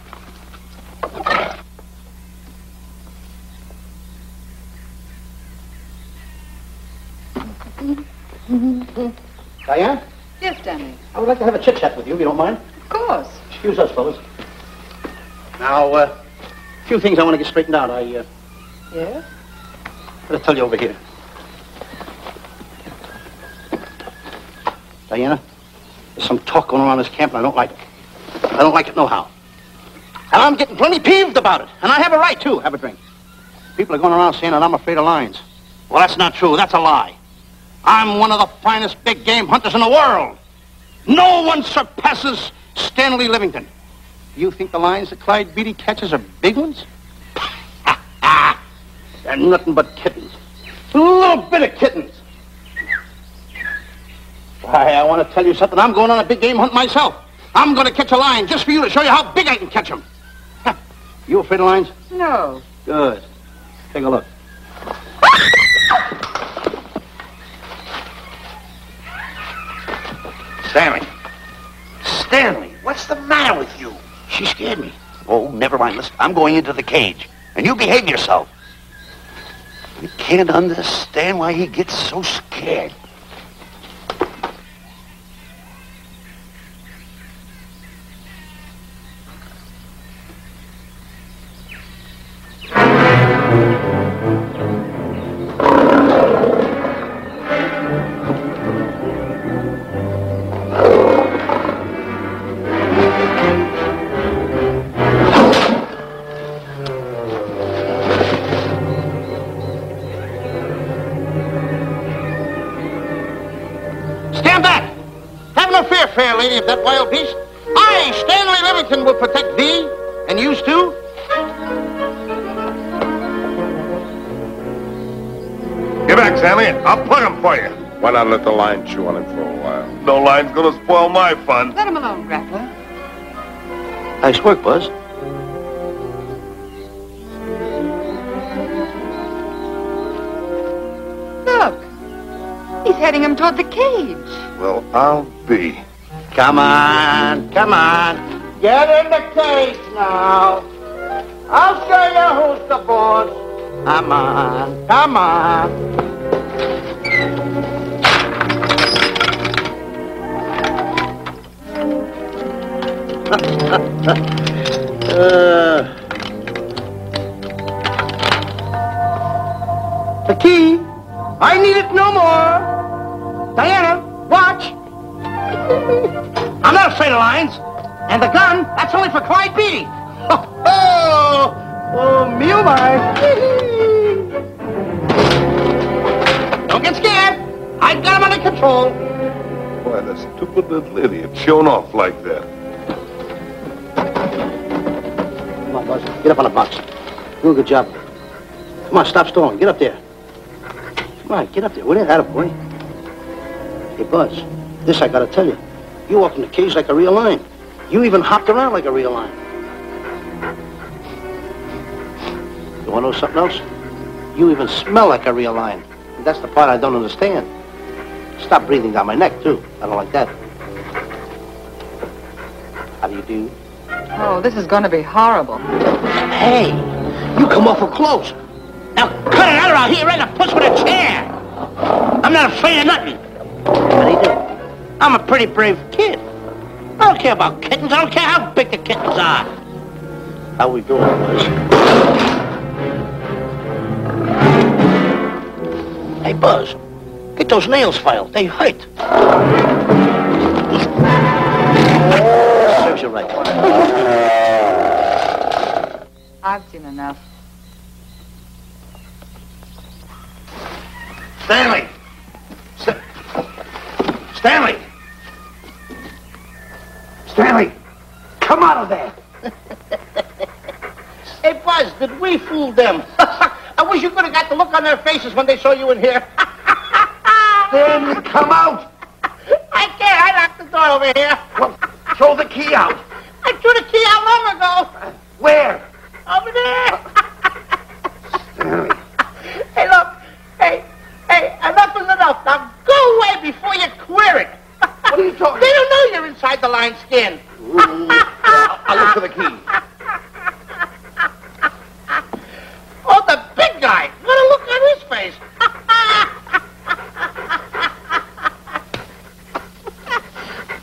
Diana? Yes, Stanley. I would like to have a chit-chat with you, if you don't mind. Of course. Excuse us, fellas. Now, a few things I want to get straightened out. Yes? I'm going to tell you over here. Diana, there's some talk going around this camp, and I don't like it. I don't like it nohow. And I'm getting plenty peeved about it. And I have a right, too. Have a drink. People are going around saying that I'm afraid of lions. Well, that's not true. That's a lie. I'm one of the finest big game hunters in the world. No one surpasses Stanley Livington. You think the lions that Clyde Beatty catches are big ones? They're nothing but kittens. A little bit of kittens. Why, I want to tell you something. I'm going on a big game hunt myself. I'm going to catch a lion just for you to show you how big I can catch him. You afraid of lions? No. Good. Take a look. Stanley. Stanley, what's the matter with you? She scared me. Oh, never mind. Listen, I'm going into the cage. And you behave yourself. You can't understand why he gets so scared. Fair lady of that wild beast. I, Stanley Livington, will protect thee, and yous too. Get back, Stanley. I'll plug him for you. Why not let the lion chew on him for a while? No lion's gonna spoil my fun. Let him alone, Grappler. Nice work, Buzz. Look. He's heading him toward the cage. Well, I'll be. Come on, come on. Get in the cage now. I'll show you who's the boss. Come on, come on. The key. I need it no more. Diana, watch. I'm not afraid of lions. And the gun, that's only for Clyde Beatty. Oh, me oh my. Don't get scared. I've got him under control. Why, that stupid little idiot showing off like that. Come on, Buzz. Get up on the box. Do a good job. Come on, stop stalling. Get up there. Come on, get up there. Will you? Attaboy. Hey, Buzz, this I gotta tell you. You walked in the cage like a real lion. You even hopped around like a real lion. You wanna know something else? You even smell like a real lion. And that's the part I don't understand. Stop breathing down my neck, too. I don't like that. How do you do? Oh, this is going to be horrible. Hey, You come awful close. Now cut it out or I'll hit you right in the puss with a chair. I'm not afraid of nothing. How do you do? I'm a pretty brave kid. I don't care about kittens. I don't care how big the kittens are. How we doing, boys? Hey, Buzz. Get those nails filed. They hurt. Serves you right. I've seen enough. Stanley! Stanley! Stanley! Come out of there! Hey, Buzz, did we fool them? I wish you could have got the look on their faces when they saw you in here. Stanley, come out! I can't. I locked the door over here. Well, throw the key out. I threw the key out long ago. Where? Over there. Stanley. Hey, look. Hey, enough is enough. Now go away before you queer it. What are you talking They don't know you're inside the lion's skin. I'll look for the key. Oh, the big guy. What a look on his face.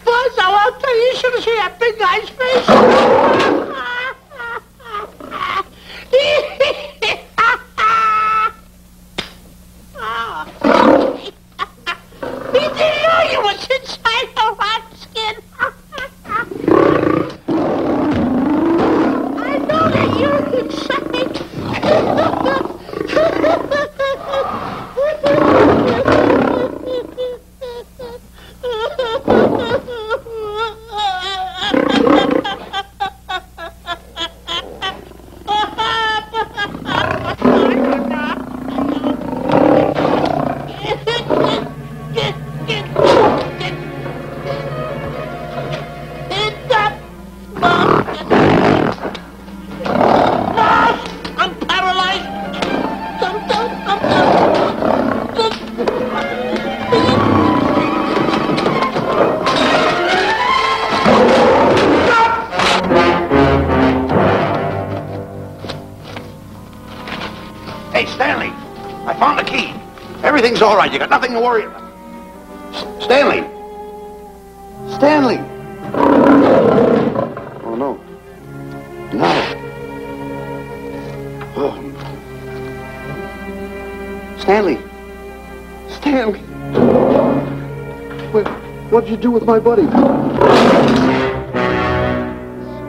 Buzz, I'll tell you, you should have seen that big guy's face. He didn't know you was inside the lion's skin. I know that you're inside. Hey, Stanley, I found the key. Everything's all right. You got nothing to worry about. Stanley! Stanley! Oh, no. No. Oh. Stanley! Stanley! What'd you do with my buddy? It's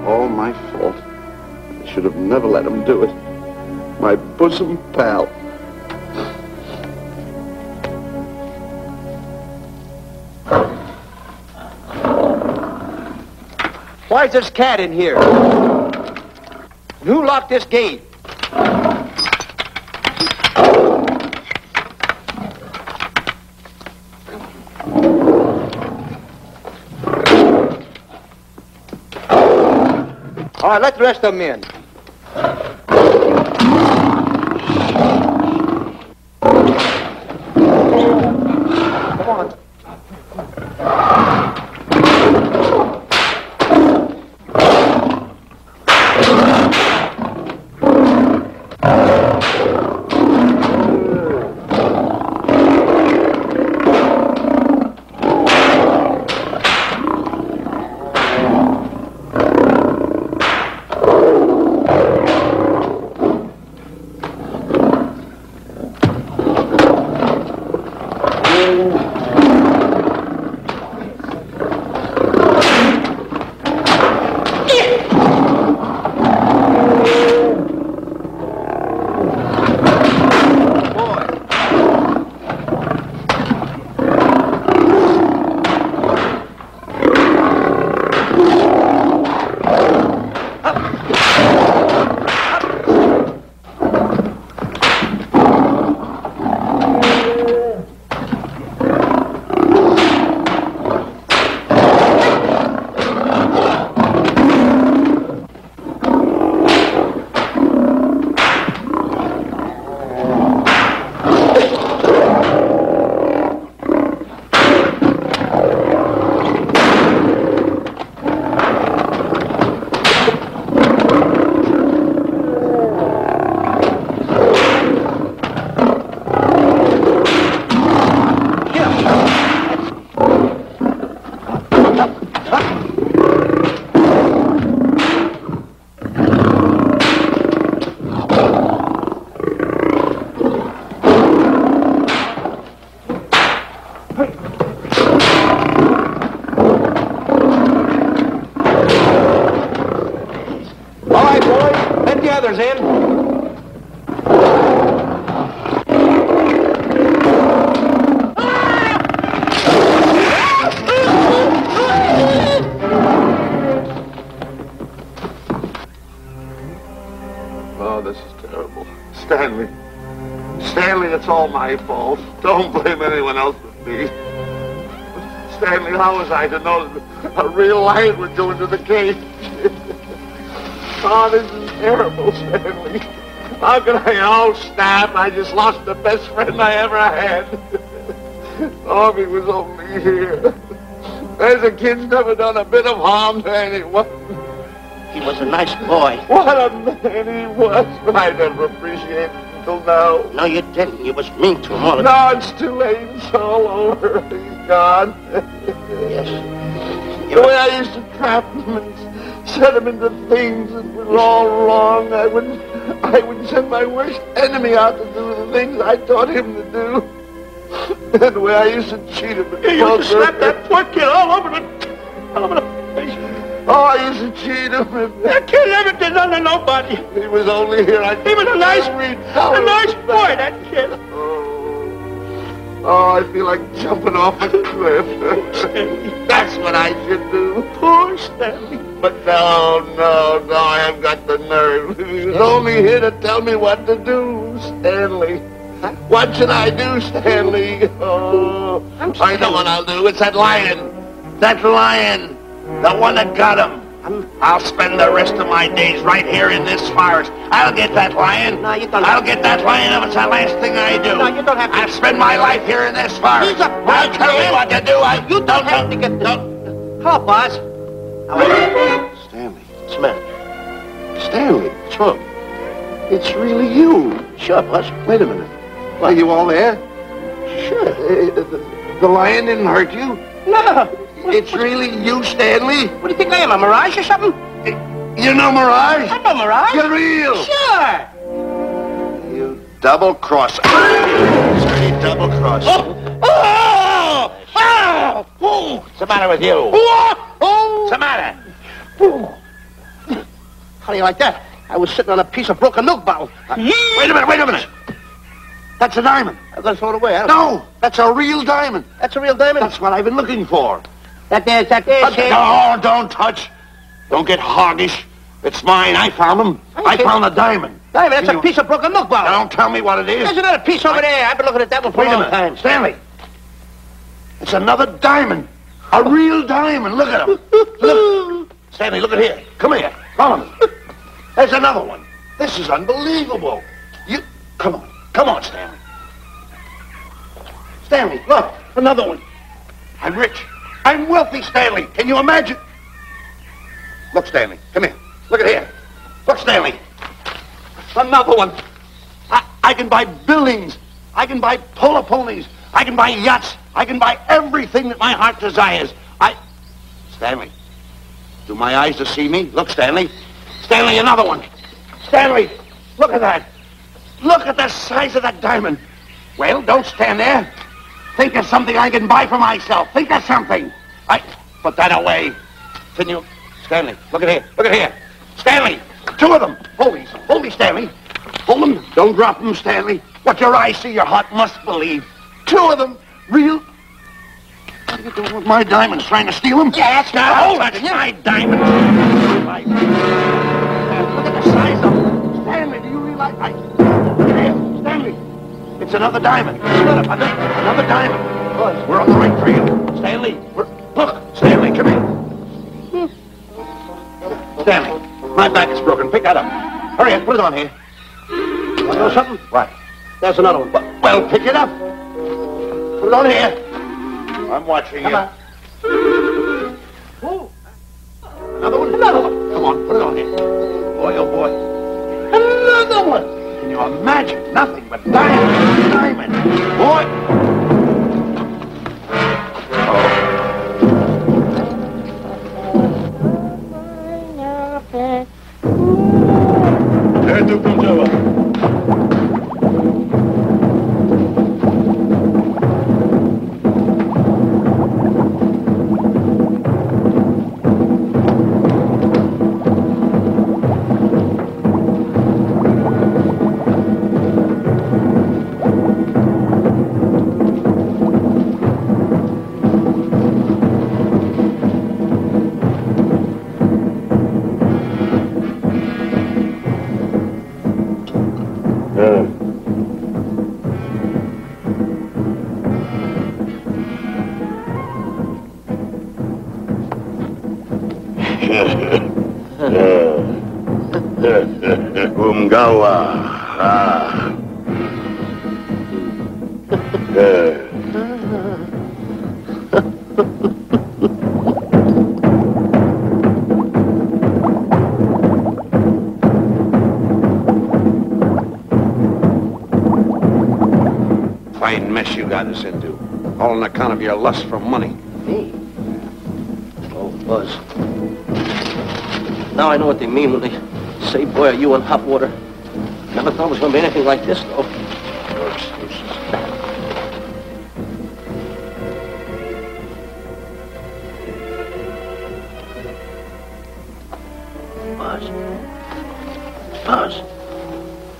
all my fault. I should have never let him do it. My bosom pal. Why is this cat in here? Who locked this gate? All right, let the rest of them in. Come on. goes in. Oh, this is terrible. Stanley. Stanley, it's all my fault. Don't blame anyone else but me. Stanley, how was I to know that a real lion would go into the cage? Oh, this is terrible, Stanley. How could I? Oh, snap. I just lost the best friend I ever had. Oh, if he was only here. There's a kid's never done a bit of harm to anyone. He was a nice boy. What a man he was. I never appreciated it until now. No, you didn't. You was mean to him all the No, it's too late. It's all over. He's gone. Yes. The way I used to trap him and set him into things that were all wrong, I would send my worst enemy out to do the things I taught him to do. And the way I used to cheat him. You used to slap that poor kid all over the face. Oh, I used to cheat him. That kid never did nothing to nobody. He was only here. He was a nice boy, that kid. Oh, I feel like jumping off a cliff. That's what I should do. Poor Stanley. But no, I haven't got the nerve. He was only here to tell me what to do, Stanley. Huh? What should I do, Stanley? Oh, I know what I'll do. It's that lion. That lion. The one that got him. I'll spend the rest of my days right here in this forest. I'll get that lion. No, you don't. I'll get that lion if it's the last thing I do. No, you don't have to. I'll spend my life here in this forest. He's a I'll tell me what to do. You don't have to get this. Come on, boss. Stanley. What's the matter? Stanley. Sure. It's really you. Sure, boss. Wait a minute. Are you all there? Sure. The lion didn't hurt you? No. It's really you, Stanley? What do you think I am, a mirage or something? You know Mirage? I'm no mirage. You're real. Sure. You double-cross. Dirty double-cross. Oh! What's the matter with you? What's the matter? How do you like that? I was sitting on a piece of broken milk bottle. Wait a minute. That's a diamond. I'm going to throw it away. No, that's a real diamond. That's a real diamond? That's what I've been looking for. That there. No, don't touch. Don't get hoggish. It's mine. I found them. I found the diamond. Diamond, that's a piece of broken milk bottle. Don't tell me what it is. There's another piece over there. I've been looking at that one for a long time. Stanley. It's another diamond. A real diamond. Look at him. Look. Stanley, look at here. Come here. Follow me. There's another one. This is unbelievable. Come on, Stanley. Stanley, look. Another one. I'm rich. I'm wealthy, Stanley. Can you imagine? Look, Stanley. Come here. Look at here. Look, Stanley. Another one. I can buy buildings. I can buy polo ponies. I can buy yachts. I can buy everything that my heart desires. Stanley. Do my eyes deceive me? Look, Stanley. Stanley, another one. Stanley, look at that. Look at the size of that diamond. Well, don't stand there. Think of something I can buy for myself. Think of something. Put that away. Can you... Stanley, look at here. Look at here. Stanley, two of them. Hold me, Stanley. Hold them. Don't drop them, Stanley. What your eyes see, your heart must believe. Two of them. Real... What are you doing with my diamonds? Trying to steal them? Yes, now that's my diamonds. Look at the size of them. Stanley, do you realize... Look at here. Stanley. It's another diamond. Another diamond. We're on the right trail. Stanley, look. Stanley, come here. Stanley, my back is broken. Pick that up. Hurry up, put it on here. You know something? What? There's another one. Well, pick it up. Put it on here. I'm watching you. On. Another one? Come on, put it on here. Boy, oh boy. Another one. Can you imagine? Nothing but diamond. Boy. Itu menjawab. Gawa. Fine mess you got us into. All on account of your lust for money. Me? Oh, Buzz. Now I know what they mean when they say, boy, are you in hot water. Never thought it was going to be anything like this, though. No excuses. Buzz. Buzz.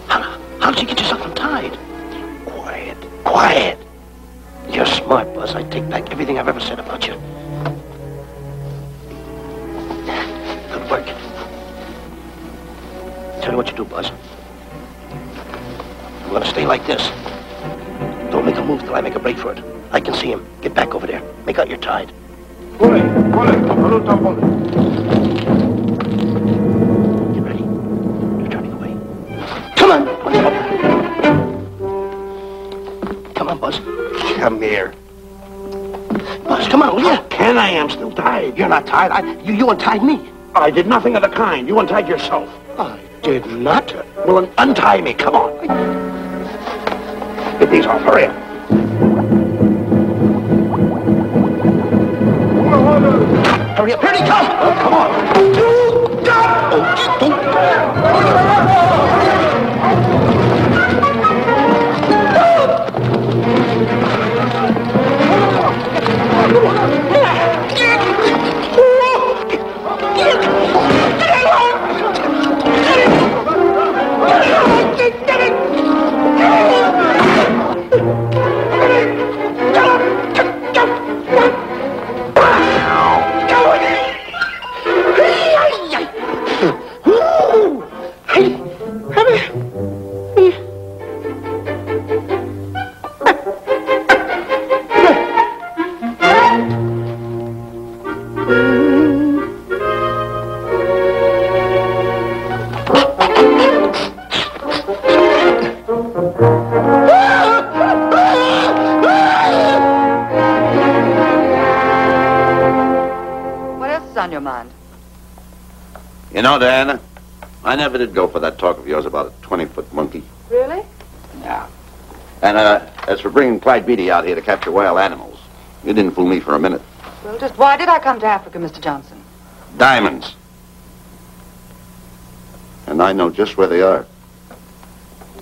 How did you get yourself untied? Quiet. Quiet. You're smart, Buzz. I take back everything I've ever said about you. Good work. Tell you what you do, Buzz. I'm gonna stay like this. Don't make a move till I make a break for it. I can see him. Get back over there. Make out you're tied. Get ready. You're turning away. Come on. Come on, Buzz. Come here. Buzz, come on, will you? Can I? I'm still tied. You're not tied. You untied me. I did nothing of the kind. You untied yourself. I did not. Well, untie me. Come on. Get these off. Hurry up. Hurry up. Here he comes. Oh, come on. You know, Diana, I never did go for that talk of yours about a 20-foot monkey. Really? Yeah. And as for bringing Clyde Beatty out here to capture wild animals, you didn't fool me for a minute. Well, just why did I come to Africa, Mr. Johnson? Diamonds. And I know just where they are.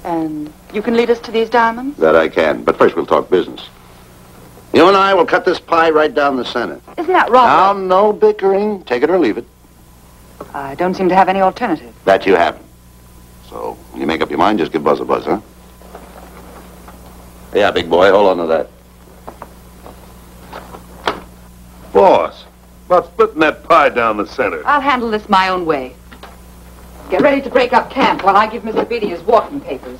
And you can lead us to these diamonds? That I can. But first we'll talk business. You and I will cut this pie right down the center. Isn't that wrong? Now, no bickering. Take it or leave it. I don't seem to have any alternative. That you haven't. So, when you make up your mind, just give Buzz a buzz, huh? Yeah, big boy, hold on to that. Boss, about splitting that pie down the center. I'll handle this my own way. Get ready to break up camp while I give Mr. Beatty his walking papers.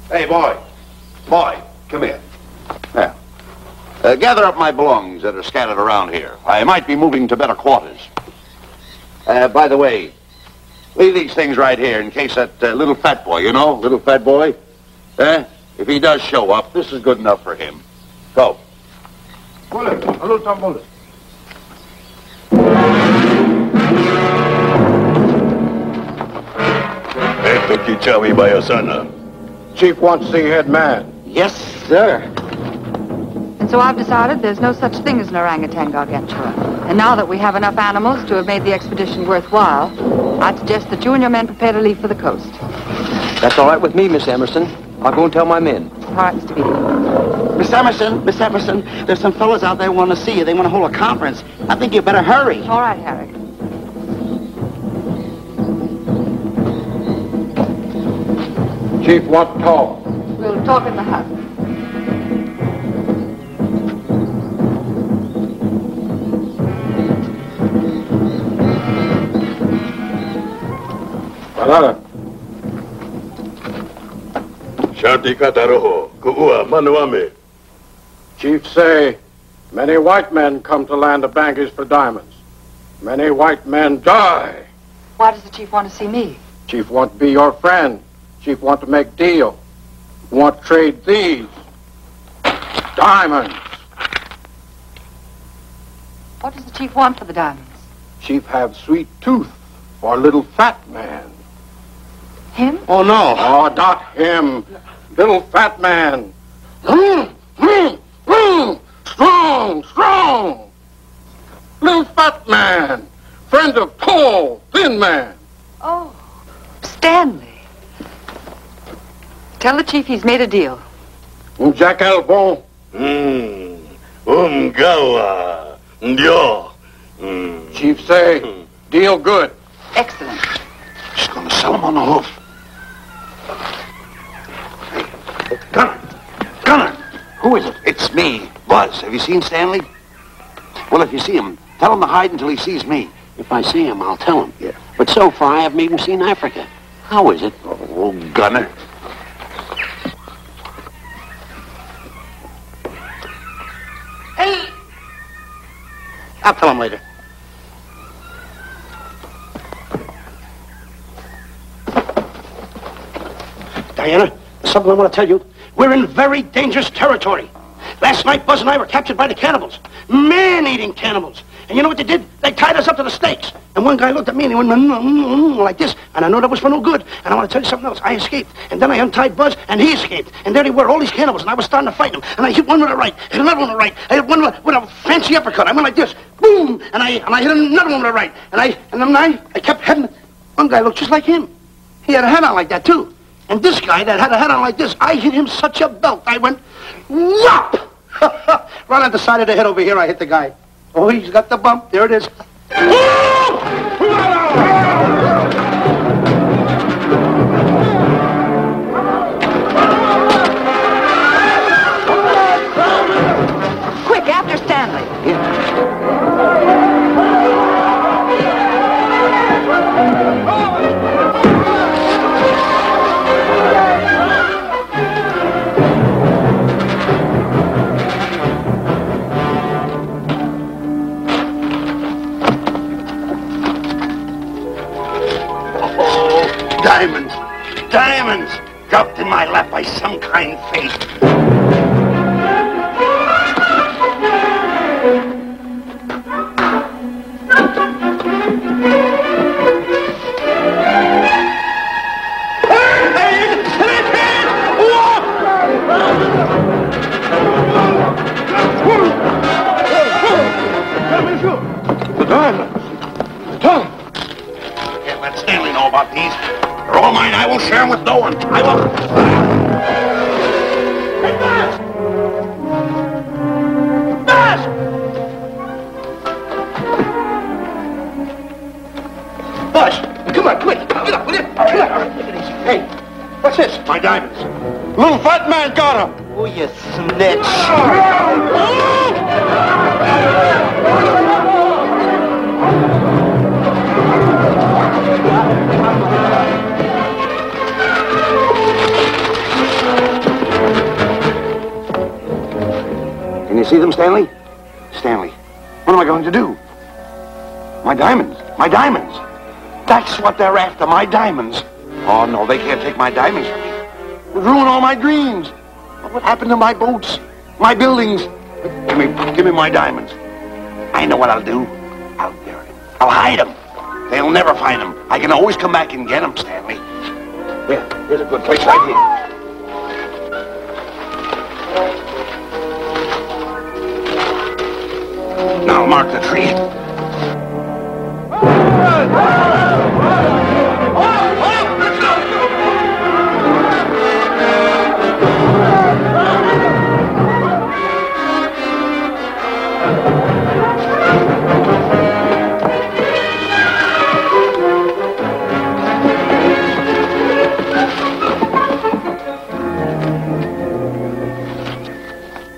Hey, boy. Boy, come here. Now, gather up my belongings that are scattered around here. I might be moving to better quarters. By the way, leave these things right here in case that little fat boy, you know, little fat boy, if he does show up, this is good enough for him. Go. Chief wants to see head man. Yes, sir. And so I've decided there's no such thing as an orangutan gargantua. And now that we have enough animals to have made the expedition worthwhile, I'd suggest that you and your men prepare to leave for the coast. That's all right with me, Miss Emerson. I'll go and tell my men. All right, Mr. Beatty. Miss Emerson, there's some fellas out there who want to see you. They want to hold a conference. I think you better hurry. All right, Harry. Chief wants to talk. We'll talk in the hut. Shanti kataroho, kuua manuame. Chief say, Many white men come to land of bankers for diamonds. Many white men die. Why does the chief want to see me? Chief want to be your friend. Chief want to make deal. Want to trade these diamonds. What does the chief want for the diamonds? Chief have sweet tooth for little fat man. Him? Oh, no. Oh, not him. Little fat man. Strong, strong. Little fat man. Friend of tall, thin man. Oh, Stanley. Tell the chief he's made a deal. Jack Albon. Gawa. Ndio. Chief say, deal good. Excellent. She's going to sell him on the hoof. Hey, Gunner. Who is it? It's me, Buzz. Have you seen Stanley? Well, if you see him, tell him to hide until he sees me. If I see him, I'll tell him. Yeah. But so far, I haven't even seen Africa. How is it? Oh, Gunner. Hey! I'll tell him later. Diana, there's something I want to tell you. We're in very dangerous territory. Last night, Buzz and I were captured by the cannibals. Man-eating cannibals. And you know what they did? They tied us up to the stakes. And one guy looked at me and he went like this. And I know that was for no good. And I want to tell you something else. I escaped. And then I untied Buzz and he escaped. And there they were, all these cannibals. And I was starting to fight them. And I hit one with a right, hit another one with a right. I hit one with a fancy uppercut. I went like this. Boom! And I hit another one with a right. And then I kept heading. One guy looked just like him. He had a hat on like that, too. And this guy that had a hat on like this, I hit him such a belt. I went, whop! Right on the side of the head over here, I hit the guy. Oh, he's got the bump. There it is. Quick, after Stanley. Diamonds! Diamonds! Dropped in my lap by some kind fate. The diamonds. Tom. Can't let Stanley know about these. They're all mine. I won't share them with no one. I won't. Hey, Buzz! Buzz! Buzz, come on, quick. Get up, will you? Get up. Take it easy. Hey, what's this? My diamonds. Little fat man got him. Oh, you snitch. Can you see them, Stanley? Stanley, what am I going to do? My diamonds. My diamonds. That's what they're after, my diamonds. Oh, no, they can't take my diamonds from me. It would ruin all my dreams. What happened to my boats, my buildings? Give me my diamonds. I know what I'll do. I'll hide them. They'll never find them. I can always come back and get them, Stanley. Here, here's a good place right here. Now mark the tree.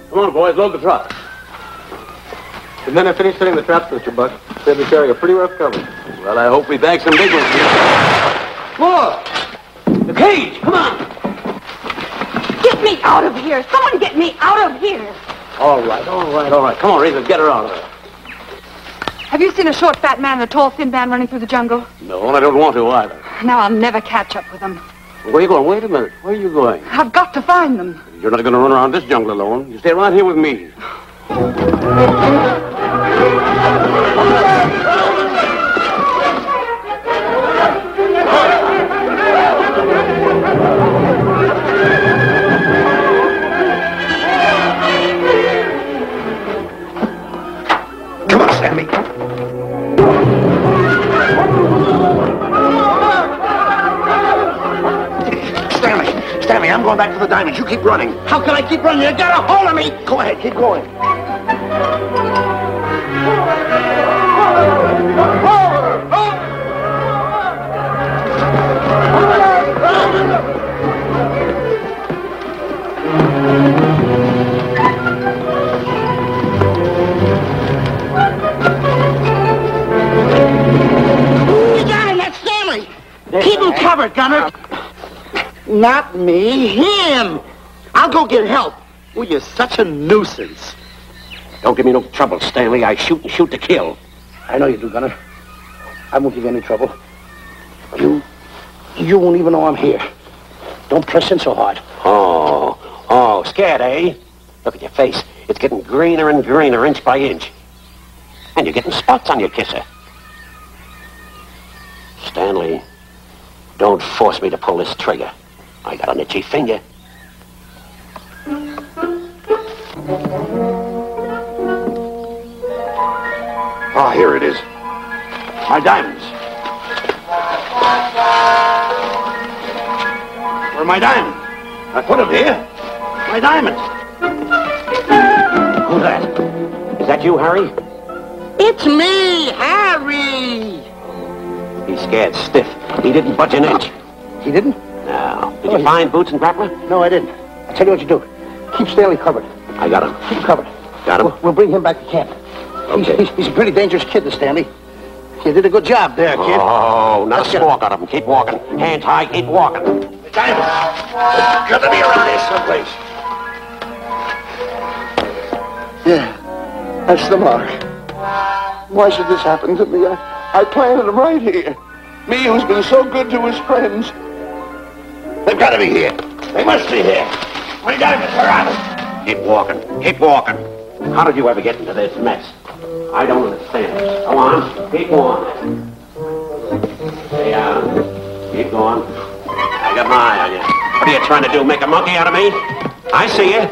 Come on, boys, load the truck. The men have finished setting the traps, Mr. Buck. They'll be carrying a pretty rough cover. Well, I hope we bag some big ones here. More! The cage, come on! Get me out of here! Someone get me out of here! All right. Come on, Rita, get her out of there. Have you seen a short, fat man and a tall, thin man running through the jungle? No, and I don't want to either. Now I'll never catch up with them. Where are you going? Wait a minute. Where are you going? I've got to find them. You're not going to run around this jungle alone. You stay right here with me. Come on, Stanley. Stanley, I'm going back to the diamonds. You keep running. How can I keep running? You got a hold of me. Go ahead, keep going. You got him. That's Stanley. Keep him covered, Gunner. Not me, him. I'll go get help. Oh, you're such a nuisance. Don't give me no trouble, Stanley. I shoot and shoot to kill. I know you do, Gunner. I won't give you any trouble. You won't even know I'm here. Don't press in so hard. Oh, scared, eh? Look at your face. It's getting greener and greener, inch by inch. And you're getting spots on your kisser. Stanley, don't force me to pull this trigger. I got an itchy finger. Ah, here it is. My diamonds. Where are my diamonds? I put them here. My diamonds. Who's that? Is that you, Harry? It's me, Harry. He's scared stiff. He didn't budge an inch. He didn't? No. Did you find boots and grappler? No, I didn't. I'll tell you what you do. Keep Stanley covered. I got him. Keep him covered. Got him? We'll bring him back to camp. Okay. He's a pretty dangerous kid, this Stanley. You did a good job there, kid. Oh, not a squawk out of him. Keep walking. Hands high, keep walking. The diamonds. It's got to be around here someplace. Yeah, that's the mark. Why should this happen to me? I planted them right here. Me who's been so good to his friends. They've got to be here. They must be here. My diamonds are out. Keep walking. Keep walking. How did you ever get into this mess? I don't understand. Go on. Keep on. Stay down. Keep going. I got my eye on you. What are you trying to do? Make a monkey out of me? I see you.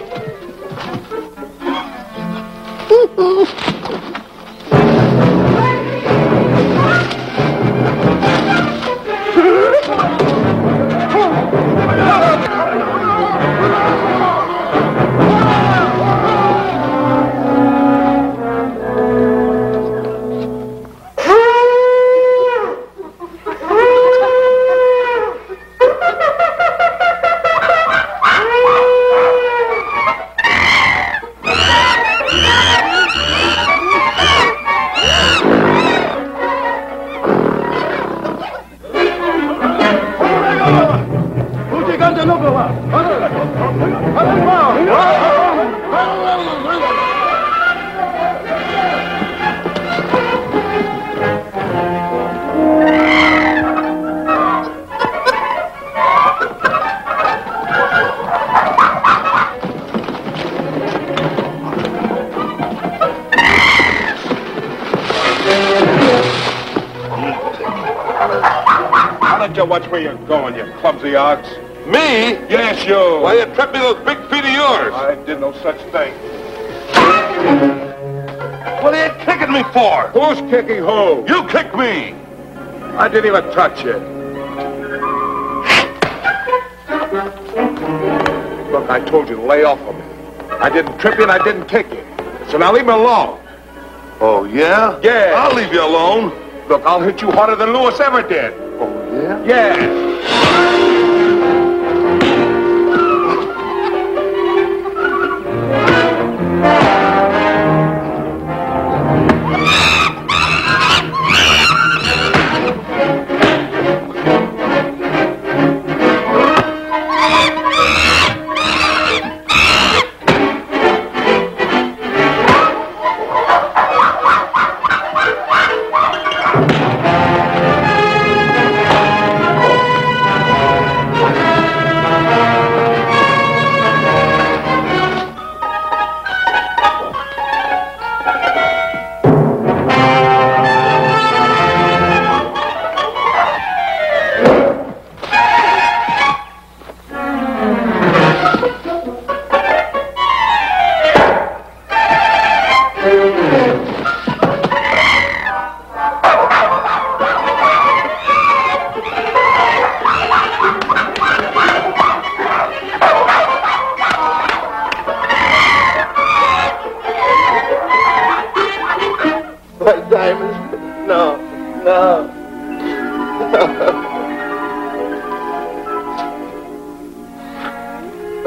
Watch where you're going, you clumsy ox. Me? Yes, you. Why, you tripped me those big feet of yours. I did no such thing. What are you kicking me for? Who's kicking who? You kicked me. I didn't even touch you. Look, I told you to lay off of me. I didn't trip you and I didn't kick you. So now leave me alone. Oh, yeah? Yeah. I'll leave you alone. Look, I'll hit you harder than Lewis ever did. Yeah? Yeah.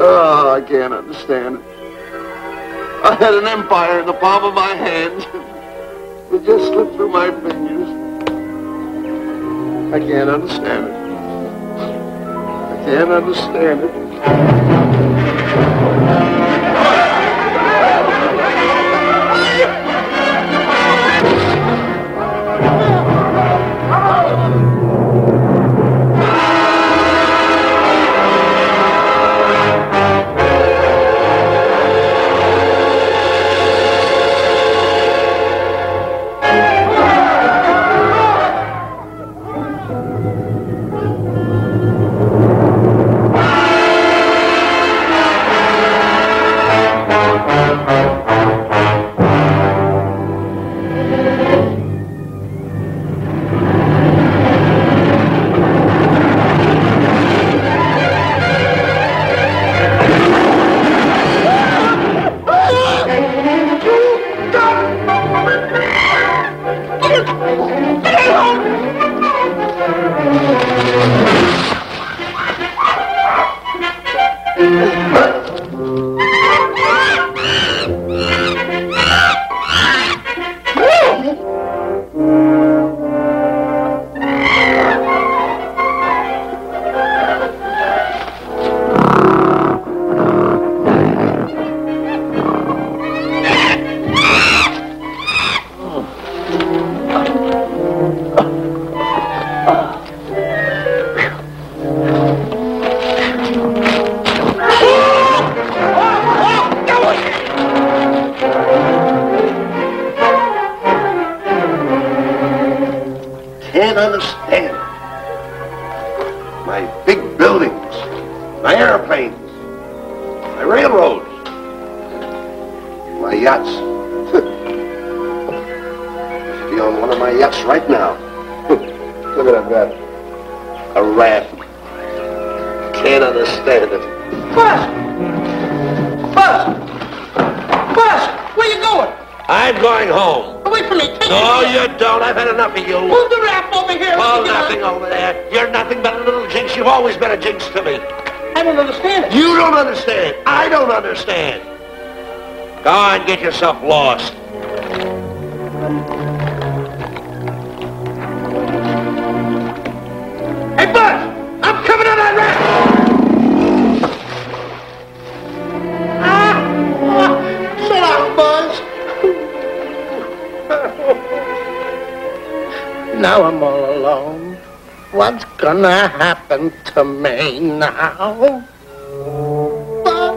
Oh, I can't understand it. I had an empire in the palm of my hands. It just slipped through my fingers. I can't understand it. I can't understand it. Can't understand. My big buildings, my airplanes, my railroads, my yachts. Should be on one of my yachts right now. Look at that. A raft. Can't understand it. Buzz! Where you going? I'm going home. Wait for me. Take No, me. you don't. I've had enough of you. Move the raft over here. Oh, nothing over there. You're nothing but a little jinx. You've always been a jinx to me. I don't understand it. You don't understand. I don't understand. Go on, get yourself lost. Hey, Bud! I'm coming on that raft! So long, Buzz. Now I'm all alone. What's gonna happen to me now? Buzz?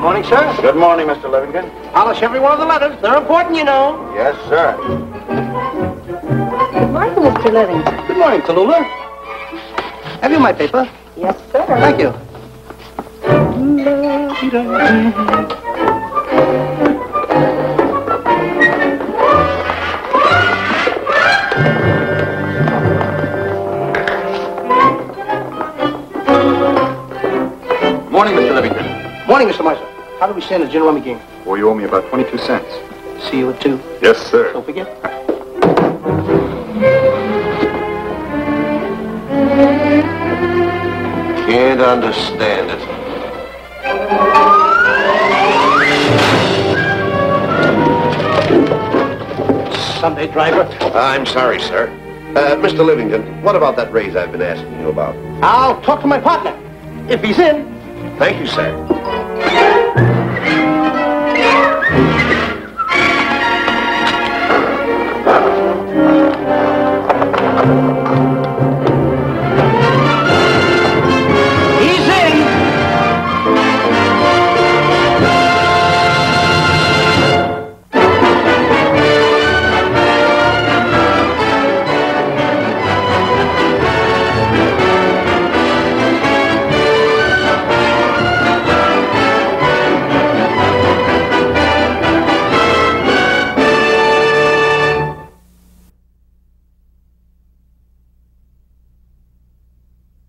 Morning, sir. Good morning, Mr. Livington. Polish every one of the letters. They're important, you know. Yes, sir. Good morning, Mr. Livington. Good morning, Tallulah. Have you my paper? Yes, sir. Thank you. Morning, Mr. Livington. Morning, Mr. Marshall. How do we stand at the gin rummy game? Well, you owe me about 22 cents. See you at 2. Yes, sir. Don't forget. Can't understand it. Sunday driver. I'm sorry, sir. Mr. Livington, what about that raise I've been asking you about? I'll talk to my partner. If he's in. Thank you, sir.